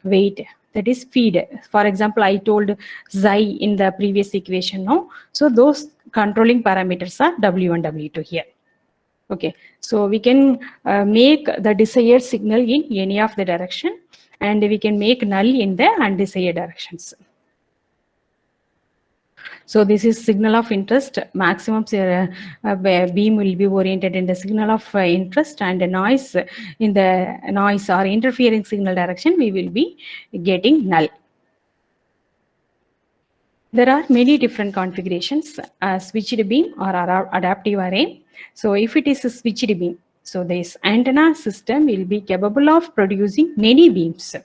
weight, that is feed. For example, I told Xi in the previous equation, no? So those controlling parameters are W1, W2 here. Okay, so we can make the desired signal in any of the direction, and we can make null in the undesired directions. So this is signal of interest. Maximum beam will be oriented in the signal of interest, and the noise in the noise or interfering signal direction we will be getting null. There are many different configurations, switched beam or adaptive array. So if it is a switched beam, so this antenna system will be capable of producing many beams.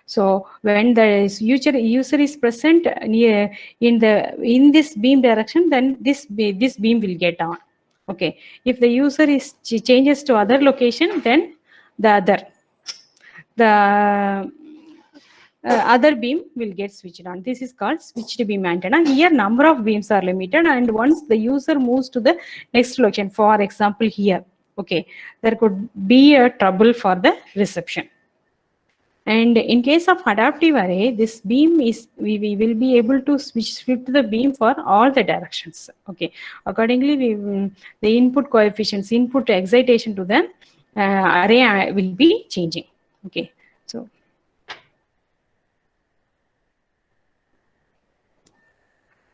So when the user is present near in this beam direction, then this beam will get on. Okay, if the user is changes to other location, then the other beam will get switched on. This is called switched beam antenna. Here number of beams are limited, and once the user moves to the next location, for example here, okay, there could be a trouble for the reception. And in case of adaptive array, this beam is, we will be able to shift the beam for all the directions. Okay, accordingly, the input coefficients, input excitation to the array will be changing. Okay,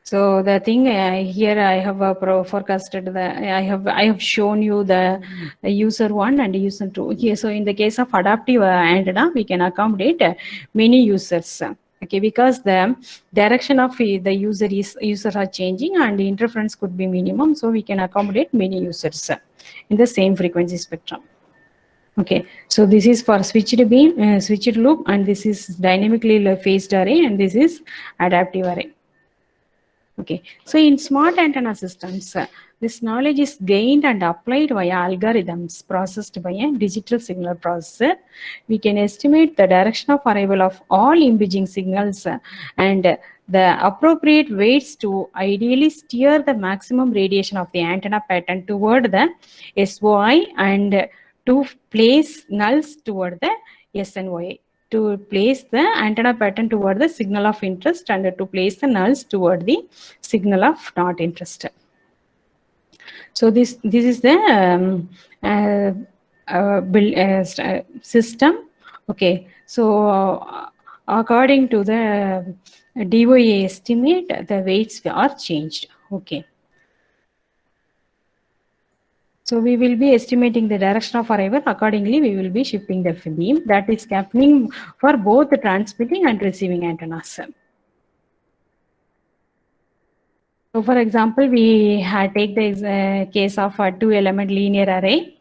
so the thing here I have forecasted I have shown you the user 1 and user 2. Okay, so in the case of adaptive antenna, we can accommodate many users. Okay, because the direction of the users are changing and the interference could be minimum, so we can accommodate many users in the same frequency spectrum. Okay, so this is for switched beam, switched loop, and this is dynamically phased array, and this is adaptive array. Okay, so in smart antenna systems, this knowledge is gained and applied via algorithms processed by a digital signal processor. We can estimate the direction of arrival of all imaging signals and the appropriate weights to ideally steer the maximum radiation of the antenna pattern toward the SOI and to place nulls toward the SNOI. To place the antenna pattern toward the signal of interest and to place the nulls toward the signal of not interest. So this is the system. Okay, so according to the DOA estimate, the weights are changed. Okay. So we will be estimating the direction of arrival. Accordingly, we will be shifting the beam. That is happening for both the transmitting and receiving antennas. So for example, we take the case of a 2-element linear array,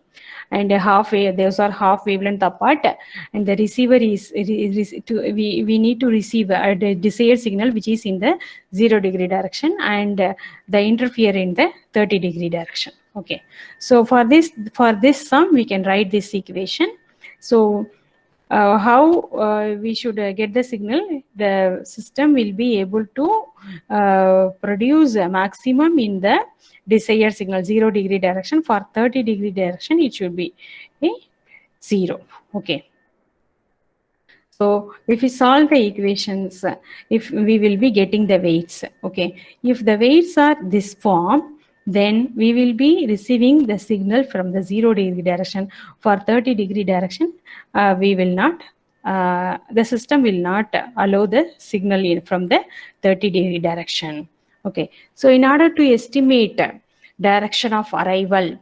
and those are half wavelength apart, and the receiver is we need to receive a desired signal which is in the 0-degree direction, and the interfere in the 30-degree direction. Okay, so for this sum we can write this equation. So how we should get the signal? The system will be able to produce a maximum in the desired signal 0-degree direction. For 30-degree direction, it should be 0. Okay. So if we solve the equations, if we will be getting the weights. Okay. If the weights are this form, then we will be receiving the signal from the 0-degree direction. For 30-degree direction, we will not the system will not allow the signal from the 30-degree direction. Okay, so in order to estimate direction of arrival,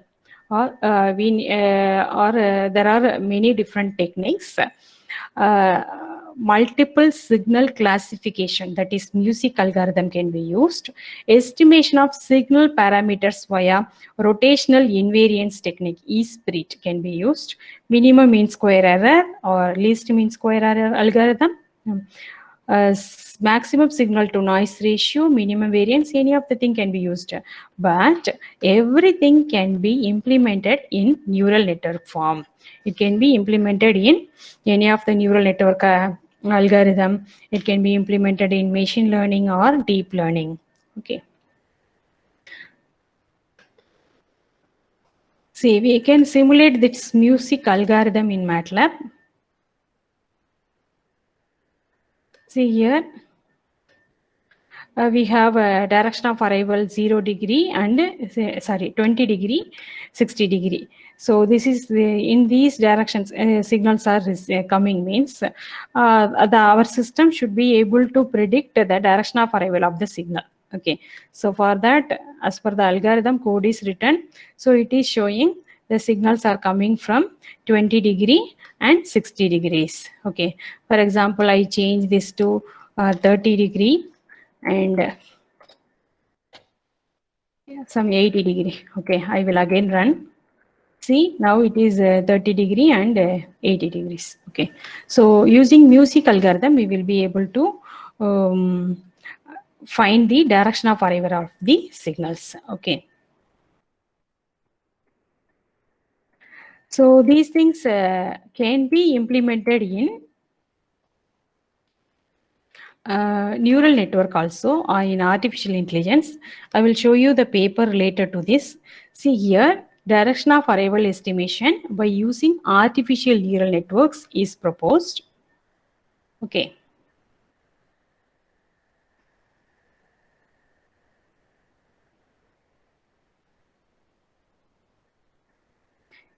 or there are many different techniques. Multiple signal classification, that is music algorithm, can be used. Estimation of signal parameters via rotational invariance technique, ESPRIT, can be used. Minimum mean square error or least mean square error algorithm. Maximum signal to noise ratio, minimum variance, any of the thing can be used, but everything can be implemented in neural network form. It can be implemented in any of the neural network algorithm. It can be implemented in machine learning or deep learning. Okay. See, we can simulate this music algorithm in MATLAB. See here, we have a direction of arrival 0 degree and 20 degree, 60 degree. So this is in these directions signals are coming, means our system should be able to predict the direction of arrival of the signal. Okay, so for that, as per the algorithm, code is written. So it is showing the signals are coming from 20 degree and 60 degrees. Okay, for example, I change this to 30 degree and some 80 degree. Okay, I will again run. See, now it is 30 degree and 80 degrees. Okay, so using music algorithm, we will be able to find the direction of arrival of the signals. Okay, so these things can be implemented in neural network also, or in artificial intelligence. I will show you the paper related to this. See here, direction of arrival estimation by using artificial neural networks is proposed. Okay.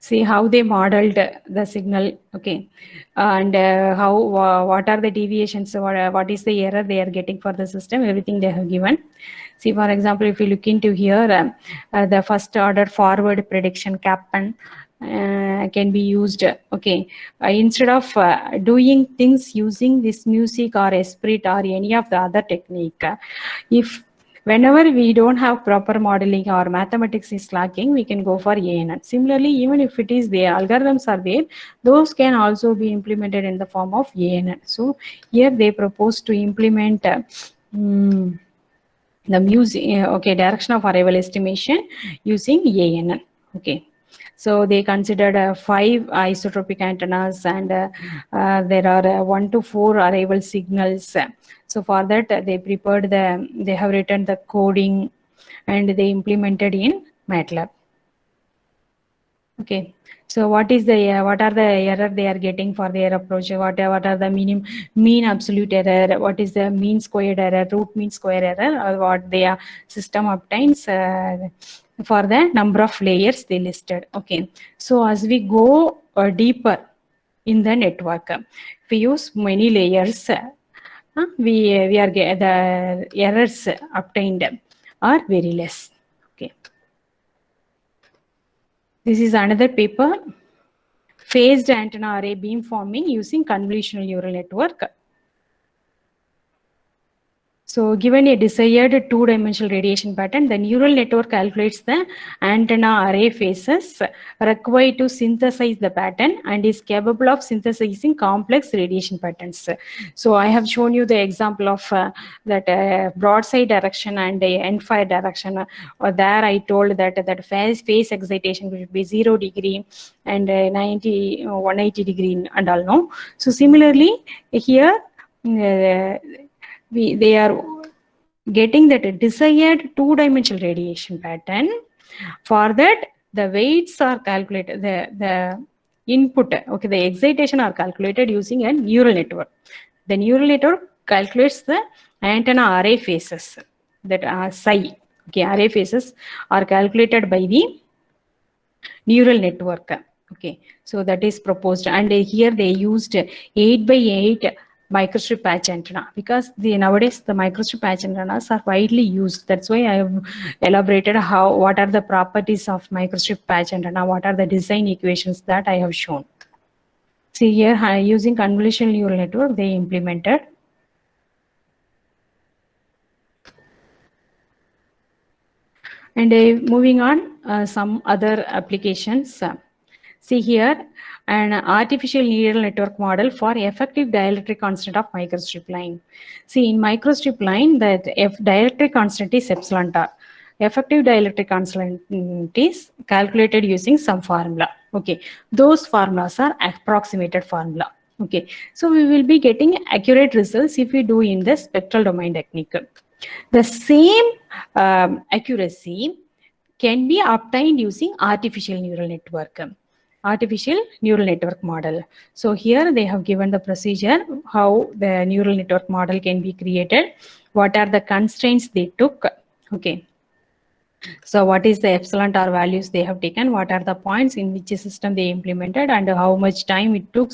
See how they modeled the signal. Okay, and what are the deviations, what is the error they are getting for the system, everything they have given. See, for example, if you look into here, the first order forward prediction CAPN can be used. Okay, instead of doing things using this music or ESPRIT or any of the other technique, if whenever we don't have proper modeling or mathematics is lacking, we can go for ANN. Similarly, even if it is the algorithms are there, those can also be implemented in the form of ANN. So here they propose to implement the music, okay, direction of arrival estimation using ANN. Okay. So they considered 5 isotropic antennas, and there are 1 to 4 arrival signals. So for that, they prepared they have written the coding and they implemented in MATLAB. Okay. So what are the error they are getting for their approach? What are the mean absolute error? What is the mean squared error, root mean square error, or what their system obtains for the number of layers they listed. Okay. So as we go deeper in the network, we use many layers. We are the errors obtained are very less. Okay. This is another paper, phased antenna array beamforming using convolutional neural network. So given a desired two-dimensional radiation pattern, the neural network calculates the antenna array phases required to synthesize the pattern and is capable of synthesizing complex radiation patterns. So I have shown you the example of that broadside direction and the end fire direction. There I told that phase excitation will be 0 degree and 180 degree and all. No. So similarly here, they are getting that desired two-dimensional radiation pattern. For that, the weights are calculated, the input, okay, the excitation are calculated using a neural network. The neural network calculates the antenna array phases, that are psi. Okay, array phases are calculated by the neural network. Okay, so that is proposed, and here they used 8x8 microstrip patch antenna, because nowadays the microstrip patch antennas are widely used. That's why I have elaborated what are the properties of microstrip patch antenna, what are the design equations that I have shown. See here, using convolutional neural network they implemented. And moving on, some other applications. See here, an artificial neural network model for effective dielectric constant of microstrip line. See, in microstrip line, that dielectric constant is epsilon r. Effective dielectric constant is calculated using some formula. Okay, those formulas are approximated formula. Okay, so we will be getting accurate results if we do in the spectral domain technique. The same accuracy can be obtained using artificial neural network model. So here they have given the procedure how the neural network model can be created, what are the constraints they took. Okay, so what is the epsilon r values they have taken, what are the points in which system they implemented, and how much time it took,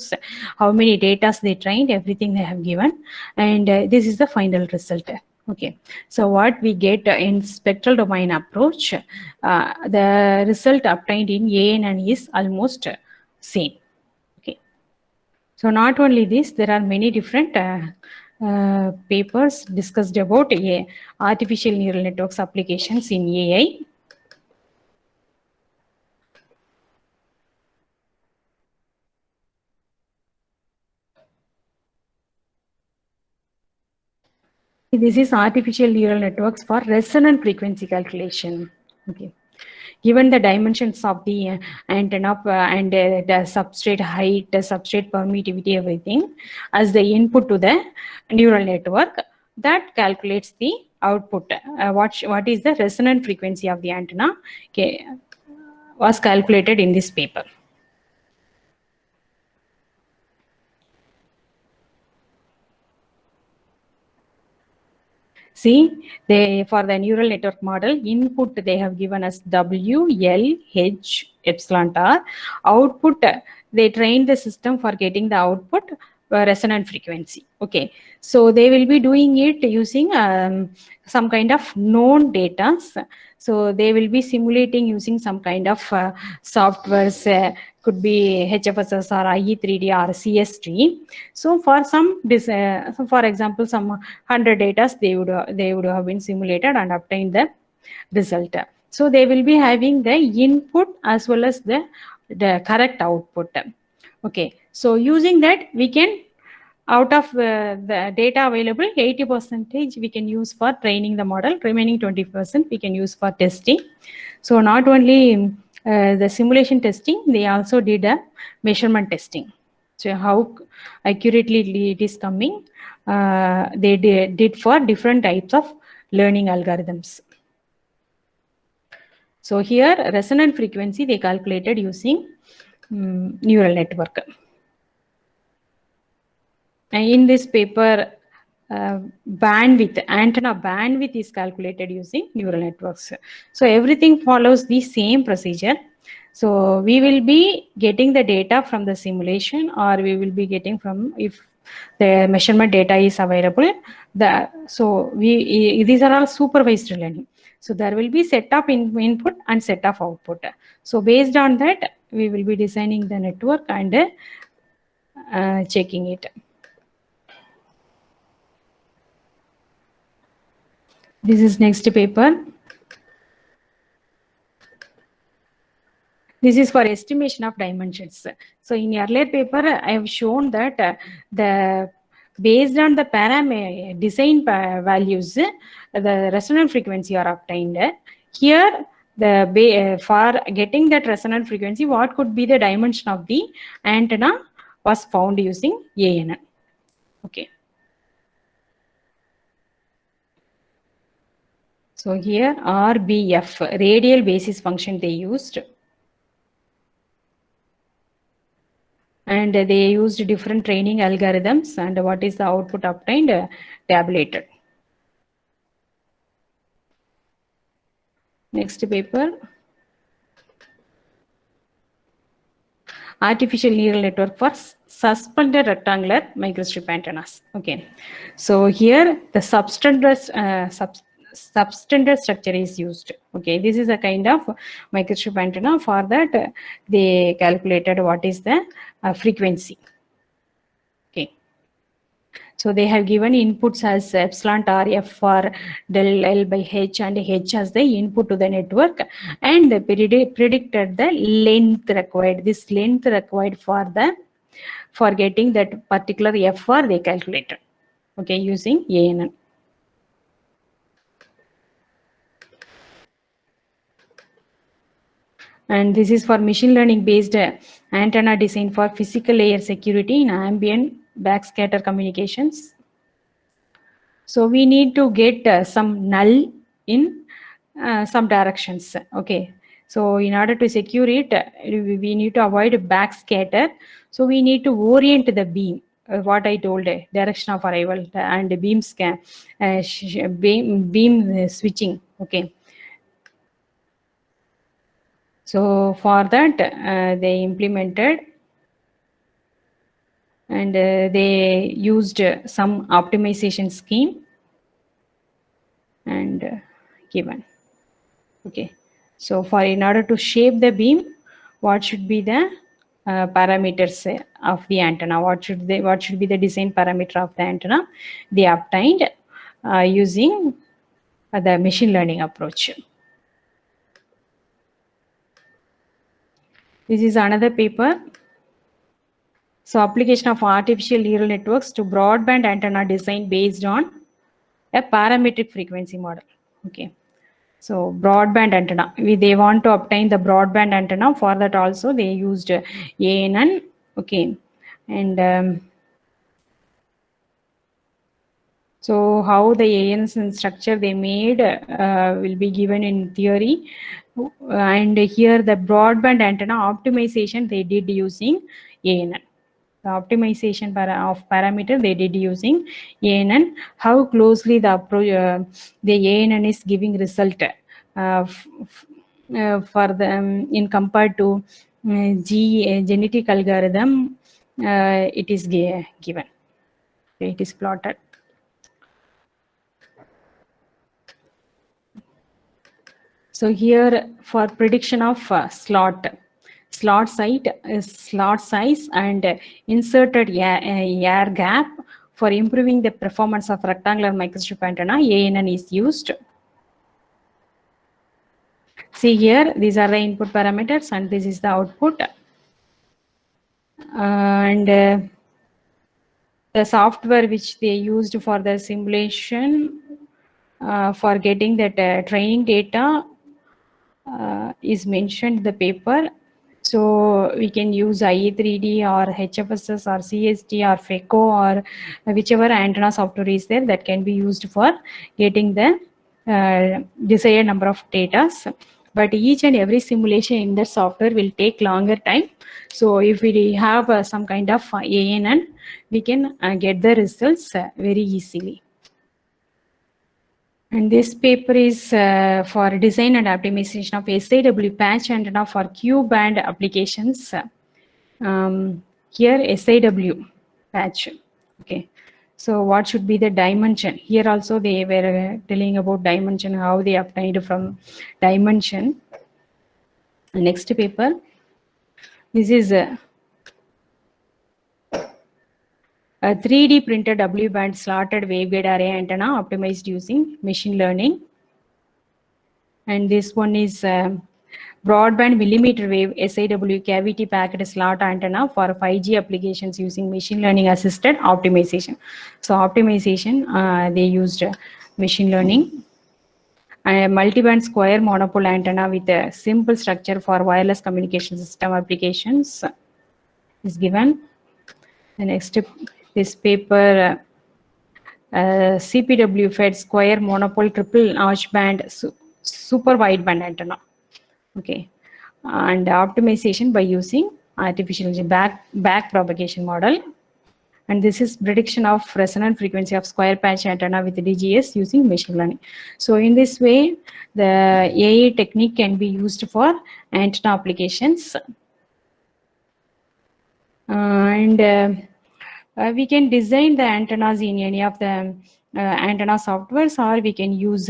how many data they trained, everything they have given, and this is the final result. Okay, so what we get in spectral domain approach, the result obtained in ANN is almost same. Okay, so not only this, there are many different papers discussed about artificial neural networks applications in AI. This is artificial neural networks for resonant frequency calculation. Okay. Given the dimensions of the antenna and the substrate height, the substrate permittivity, everything, as the input to the neural network, that calculates the output. What is the resonant frequency of the antenna? Okay, was calculated in this paper. See, for the neural network model, input they have given us W, L, H, epsilon r. Output, they trained the system for getting the output resonant frequency. Okay, so they will be doing it using some kind of known data. So they will be simulating using some kind of softwares, could be HFSS or IE3D or CST. So for some, so for example, some 100 data they would have been simulated and obtained the result. So they will be having the input as well as the correct output. Okay, so using that we can, out of the data available, 80% we can use for training the model, remaining 20% we can use for testing. So not only the simulation testing, they also did a measurement testing. So how accurately it is coming, they did for different types of learning algorithms. So here resonant frequency they calculated using neural network. In this paper, antenna bandwidth is calculated using neural networks. So everything follows the same procedure. So we will be getting the data from the simulation, or we will be getting from, if the measurement data is available. So these are all supervised learning. So there will be set of input and set of output. So based on that, we will be designing the network and checking it. This is next paper. This is for estimation of dimensions. So in earlier paper, I have shown that based on the parameter design values, the resonant frequency are obtained. Here, for getting that resonant frequency, what could be the dimension of the antenna was found using ANN. Okay. So here RBF, radial basis function they used. And they used different training algorithms, and what is the output obtained? Tabulated. Next paper. artificial neural network for suspended rectangular microstrip antennas. Okay, so here the substandard structure is used. Okay, this is a kind of microstrip antenna. For that, they calculated what is the frequency. Okay. So they have given inputs as epsilon RF for del L by H and H as the input to the network, and they predicted the length required. This length required for getting that particular FR they calculated. Okay, using ANN. And this is for machine learning based antenna design for physical layer security in ambient backscatter communications. So we need to get some null in some directions. Okay, so in order to secure it, we need to avoid backscatter. So we need to orient the beam. What I told, direction of arrival and beam scan, beam switching. Okay. So for that, they implemented and they used some optimization scheme and given. Okay, so for in order to shape the beam, what should be the parameters of the antenna? What should be the design parameter of the antenna? They obtained using the machine learning approach. This is another paper. So application of artificial neural networks to broadband antenna design based on a parametric frequency model. Okay, so broadband antenna, they want to obtain the broadband antenna. For that also they used ANN. Okay, and so how the ANN structure they made will be given in theory, and here the broadband antenna optimization they did using ANN. The optimization of parameter they did using ANN. How closely the ANN is giving result for the in compared to genetic algorithm, it is given. Okay, it is plotted. So here for prediction of slot size and inserted air gap for improving the performance of rectangular microstrip antenna, ANN is used. See here, these are the input parameters and this is the output. And the software which they used for the simulation for getting that training data is mentioned in the paper. So we can use IE3D or HFSS or CST or FECO or whichever antenna software is there that can be used for getting the desired number of data. But each and every simulation in the software will take longer time. So if we have some kind of ANN, we can get the results very easily. And this paper is for design and optimization of SAW patch antenna for Q-band applications. Here SAW patch. Okay. So what should be the dimension? Here also they were telling about dimension, how they obtained from dimension. The next paper. This is a 3D printed W-band slotted waveguide array antenna optimized using machine learning. And this one is broadband millimeter wave SAW cavity packed slot antenna for 5G applications using machine learning assisted optimization. So optimization, they used machine learning. And a multiband square monopole antenna with a simple structure for wireless communication system applications is given. The next, this paper, CPW fed square monopole triple notch band super wideband antenna. Okay, and optimization by using artificial back propagation model. And this is prediction of resonant frequency of square patch antenna with DGS using machine learning. So in this way, the AI technique can be used for antenna applications. We can design the antennas in any of the antenna softwares, or we can use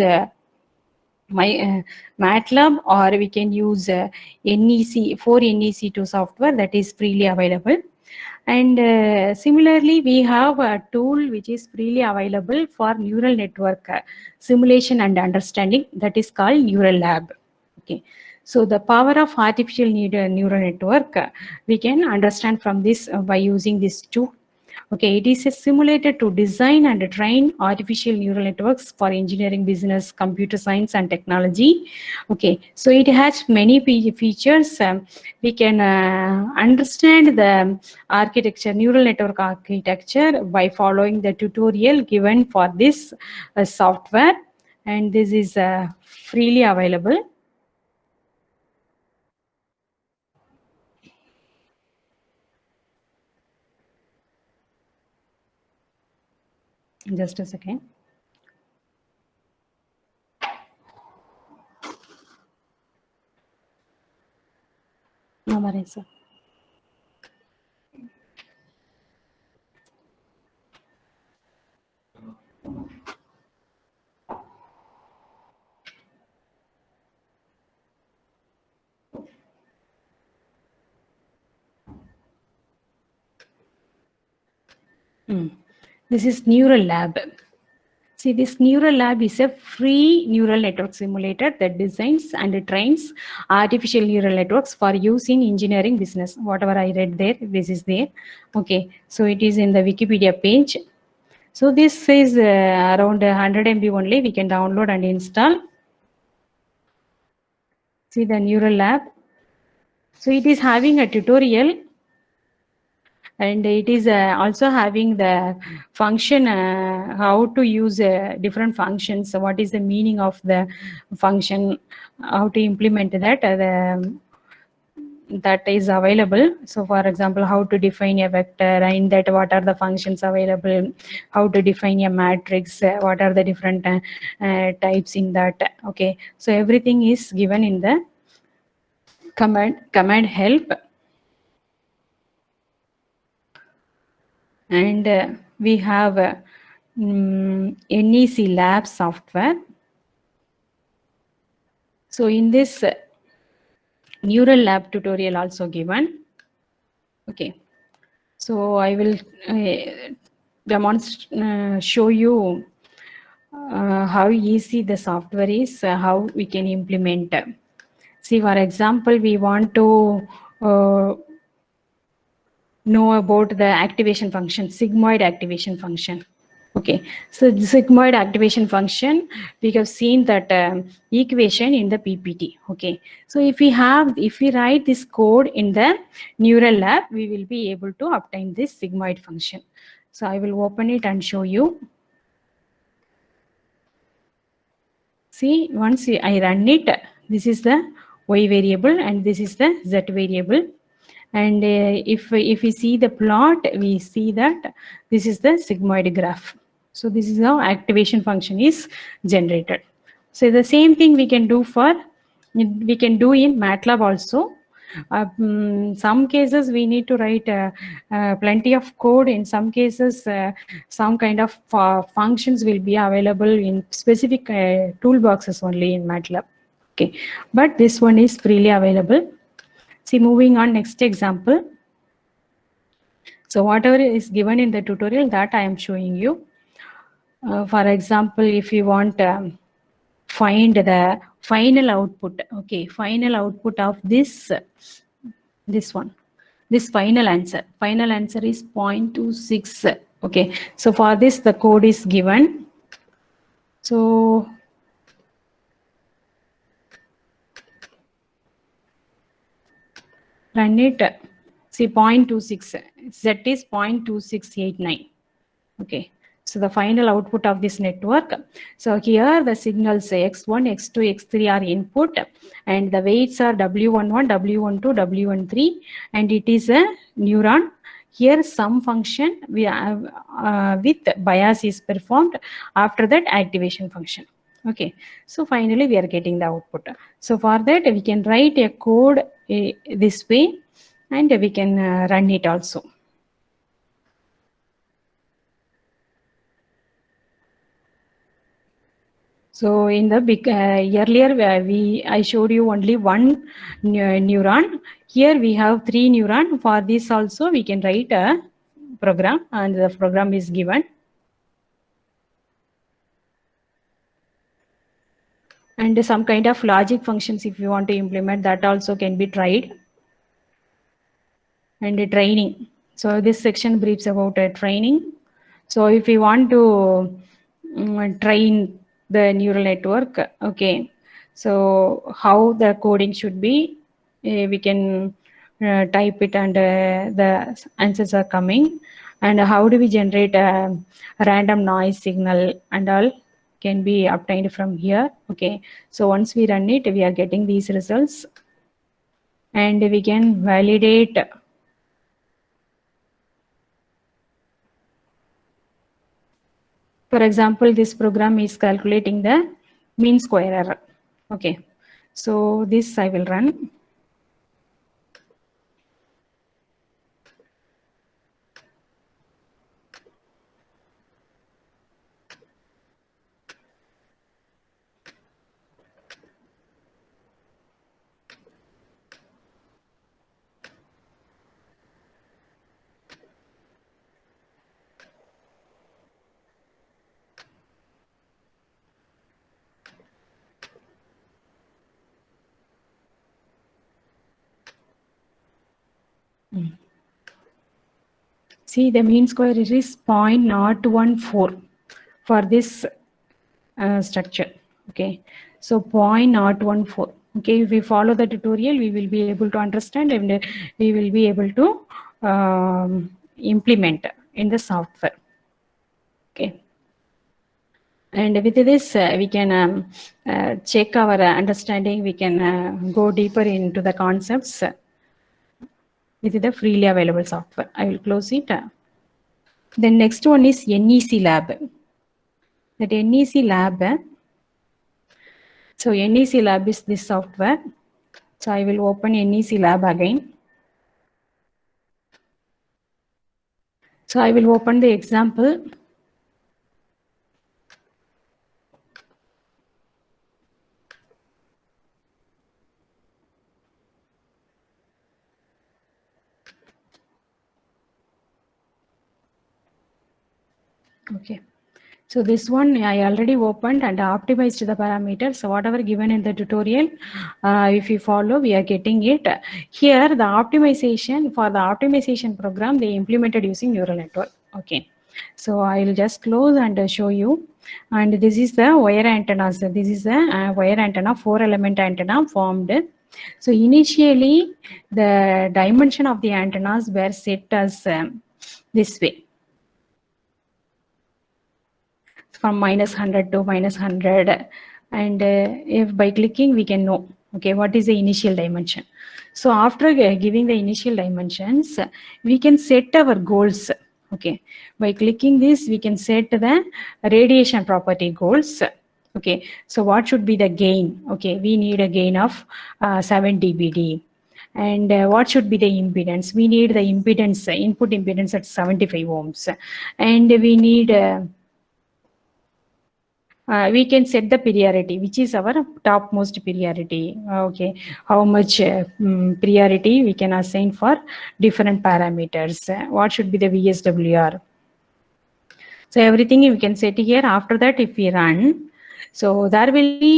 MATLAB, or we can use NEC 4NEC2 software that is freely available. And similarly, we have a tool which is freely available for neural network simulation and understanding, that is called Neural Lab. Okay, so the power of artificial neural network we can understand from this by using this tool. Okay, it is a simulator to design and train artificial neural networks for engineering, business, computer science, and technology. Okay, so it has many features. We can understand the architecture, neural network architecture, by following the tutorial given for this software, and this is freely available. Just a second. No, Marisa. This is Neural Lab. See, this Neural Lab is a free neural network simulator that designs and trains artificial neural networks for use in engineering, business. Whatever I read there, this is there. Okay, so it is in the Wikipedia page. So this is around 100 MB only. We can download and install. See the Neural Lab. So it is having a tutorial, and it is also having the function, how to use different functions. So what is the meaning of the function, how to implement that, that is available. So for example, how to define a vector, and that what are the functions available, how to define a matrix, what are the different types in that. Okay, so everything is given in the command help. And we have NEC Lab software. So in this Neural Lab tutorial also given. Okay, so I will show you how easy the software is, how we can implement. See, for example, we want to know about the activation function, sigmoid activation function. Okay, so the sigmoid activation function, we have seen that equation in the PPT. Okay, so if we write this code in the Neural Lab, we will be able to obtain this sigmoid function. So I will open it and show you. See, once I run it, this is the Y variable and this is the Z variable. And if we see the plot, we see that this is the sigmoid graph. So this is how activation function is generated. So the same thing we can do in MATLAB also. Some cases we need to write plenty of code. In some cases, some kind of functions will be available in specific toolboxes only in MATLAB. Okay, but this one is freely available. See, moving on, next example. So whatever is given in the tutorial, that I am showing you. For example, if you want find the final output, okay, final output of this one, this final answer is 0.26. Okay, so for this the code is given. So run it. See, 0.26, Z is 0.2689. Okay, so the final output of this network. So here the signals X1, X2, X3 are input, and the weights are W11, W12, W13, and it is a neuron. Here some function we have with bias is performed. After that, activation function. Okay, so finally we are getting the output. So for that we can write a code this way, and we can run it also. So in the earlier I showed you only one neuron. Here we have 3 neuron. For this also we can write a program, and the program is given. And some kind of logic functions, if you want to implement, that also can be tried. And training. So this section briefs about training. So if you want to train the neural network, okay, so how the coding should be, we can type it, and the answers are coming. And how do we generate a random noise signal and all can be obtained from here. Okay, so once we run it, we are getting these results, and we can validate. For example, this program is calculating the mean square error. Okay, so this I will run. See, the mean square is 0.014 for this structure. Okay, so 0.014. Okay, if we follow the tutorial, we will be able to understand, and we will be able to implement in the software. Okay, and with this we can check our understanding. We can go deeper into the concepts with the freely available software. I will close it. The next one is NEC Lab. That NEC Lab. So NEC Lab is this software. So I will open NEC Lab again. So I will open the example. Okay. So this one I already opened and optimized the parameters. So whatever given in the tutorial, if you follow, we are getting it. Here the optimization, for the optimization program, they implemented using neural network. Okay. So I will just close and show you. And this is the wire antennas. This is the wire antenna, 4-element antenna formed. So initially the dimension of the antennas were set as this way. From -100 to -100, and if by clicking we can know, okay, what is the initial dimension. So after giving the initial dimensions, we can set our goals. Okay, by clicking this we can set the radiation property goals. Okay, so what should be the gain? Okay, we need a gain of 7 dBd. And what should be the impedance? We need the impedance, input impedance at 75 ohms, and we need we can set the priority, which is our topmost priority. Okay, how much priority we can assign for different parameters. What should be the VSWR? So everything we can set here. After that, if we run, so there will be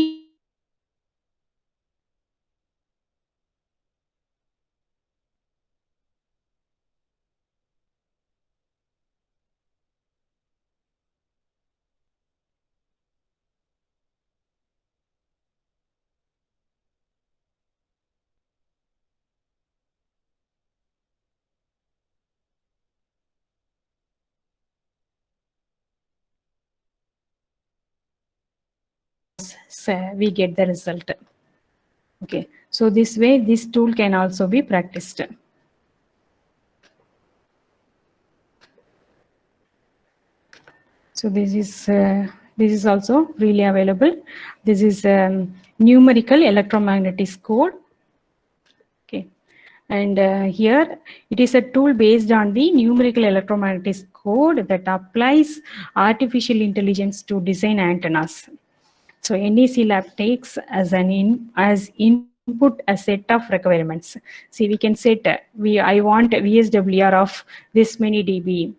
we get the result. Okay, so this way this tool can also be practiced. So this is also freely available. This is numerical electromagnetic code. Okay, And here it is a tool based on the numerical electromagnetic code that applies artificial intelligence to design antennas. So NEC lab takes as input a set of requirements. See, we can set I want VSWR of this many dB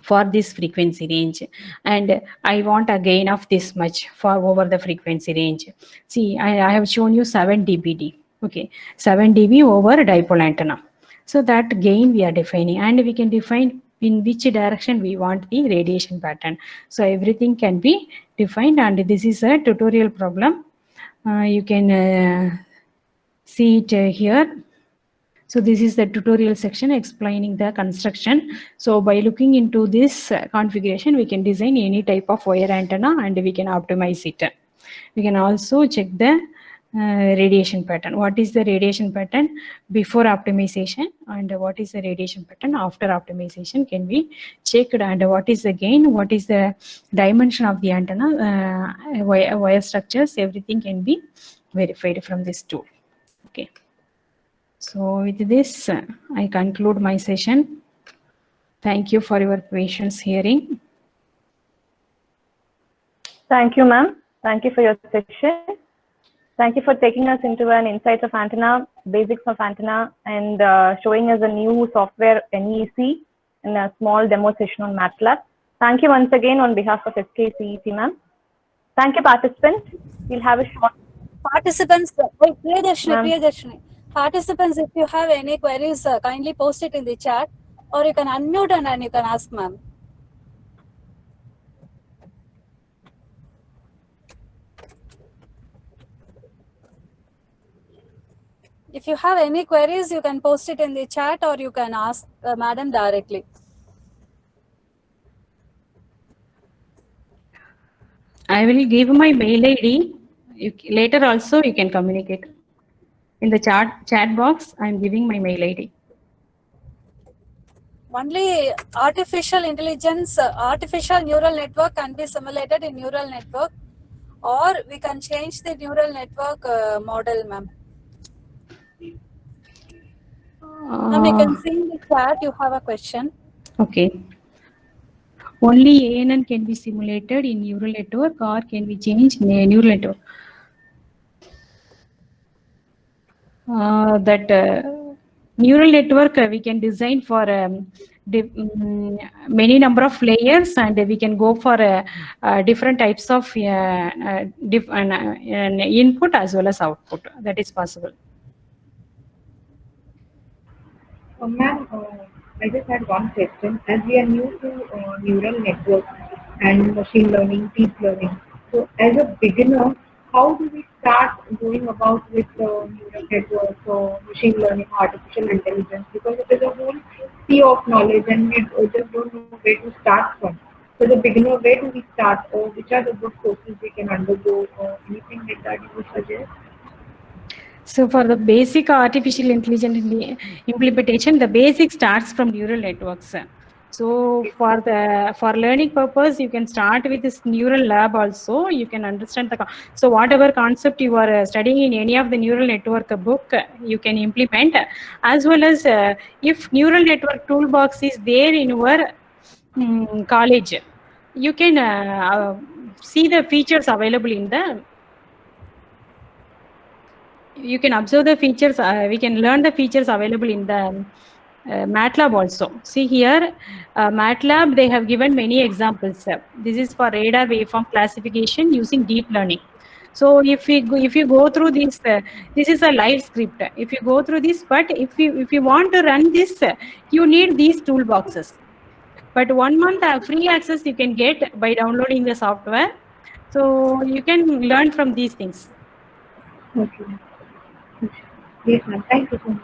for this frequency range, and I want a gain of this much for over the frequency range. See, I have shown you 7 dBd. Okay, 7 dB over dipole antenna. So that gain we are defining, and we can define in which direction we want the radiation pattern. So everything can be defined, and this is a tutorial problem. You can see it here. So this is the tutorial section explaining the construction. So by looking into this configuration, we can design any type of wire antenna and we can optimize it. We can also check the radiation pattern. What is the radiation pattern before optimization and what is the radiation pattern after optimization can be checked, and what is the gain, what is the dimension of the antenna, wire structures, everything can be verified from this tool. Okay. So with this, I conclude my session. Thank you for your patience hearing. Thank you, ma'am. Thank you for your session. Thank you for taking us into an insights of antenna, basics of antenna, and showing us a new software NEC in a small demo session on MATLAB. Thank you once again on behalf of SKCET, ma'am. Thank you, participants. We'll have a short... Participants, Priyadarshini. Participants, if you have any queries, kindly post it in the chat, or you can unmute and you can ask, ma'am. If you have any queries, you can post it in the chat or you can ask madam directly. I will give my mail ID. Later also you can communicate. In the chat box, I am giving my mail ID. Only artificial intelligence, artificial neural network can be simulated in neural network, or we can change the neural network model, ma'am. Ma'am, you can see in the chat you have a question. Okay. Only ANN can be simulated in neural network, or can we change neural network? Neural network we can design for many number of layers, and we can go for different types of input as well as output. That is possible. Ma'am, I just had one question. As we are new to neural networks and machine learning, deep learning, so as a beginner, how do we start going about with neural networks or machine learning, artificial intelligence? Because it is a whole sea of knowledge and we just don't know where to start from. So the beginner, where do we start, or which are the good courses we can undergo, or anything like that you would suggest? So for the basic artificial intelligence implementation, the basic starts from neural networks. So for learning purpose, you can start with this neural lab also. You can understand so whatever concept you are studying in any of the neural network book, you can implement, as well as if neural network toolbox is there in your college, you can see the features available in the. You can observe the features. We can learn the features available in the MATLAB also. See here, MATLAB, they have given many examples. This is for radar waveform classification using deep learning. So if you go through this, this is a live script. If you go through this, but if you want to run this, you need these toolboxes. But 1 month free access you can get by downloading the software. So you can learn from these things. Okay. Yes, ma'am. Thank you so much.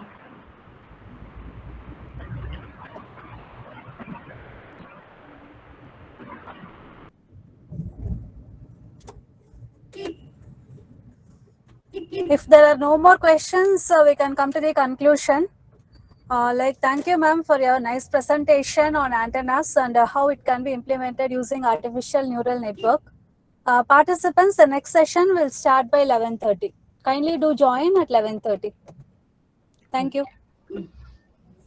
If there are no more questions, we can come to the conclusion. Thank you, ma'am, for your nice presentation on antennas and how it can be implemented using artificial neural network. Participants, the next session will start by 11:30. Kindly do join at 11:30. Thank you.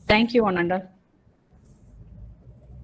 Thank you, Ananda.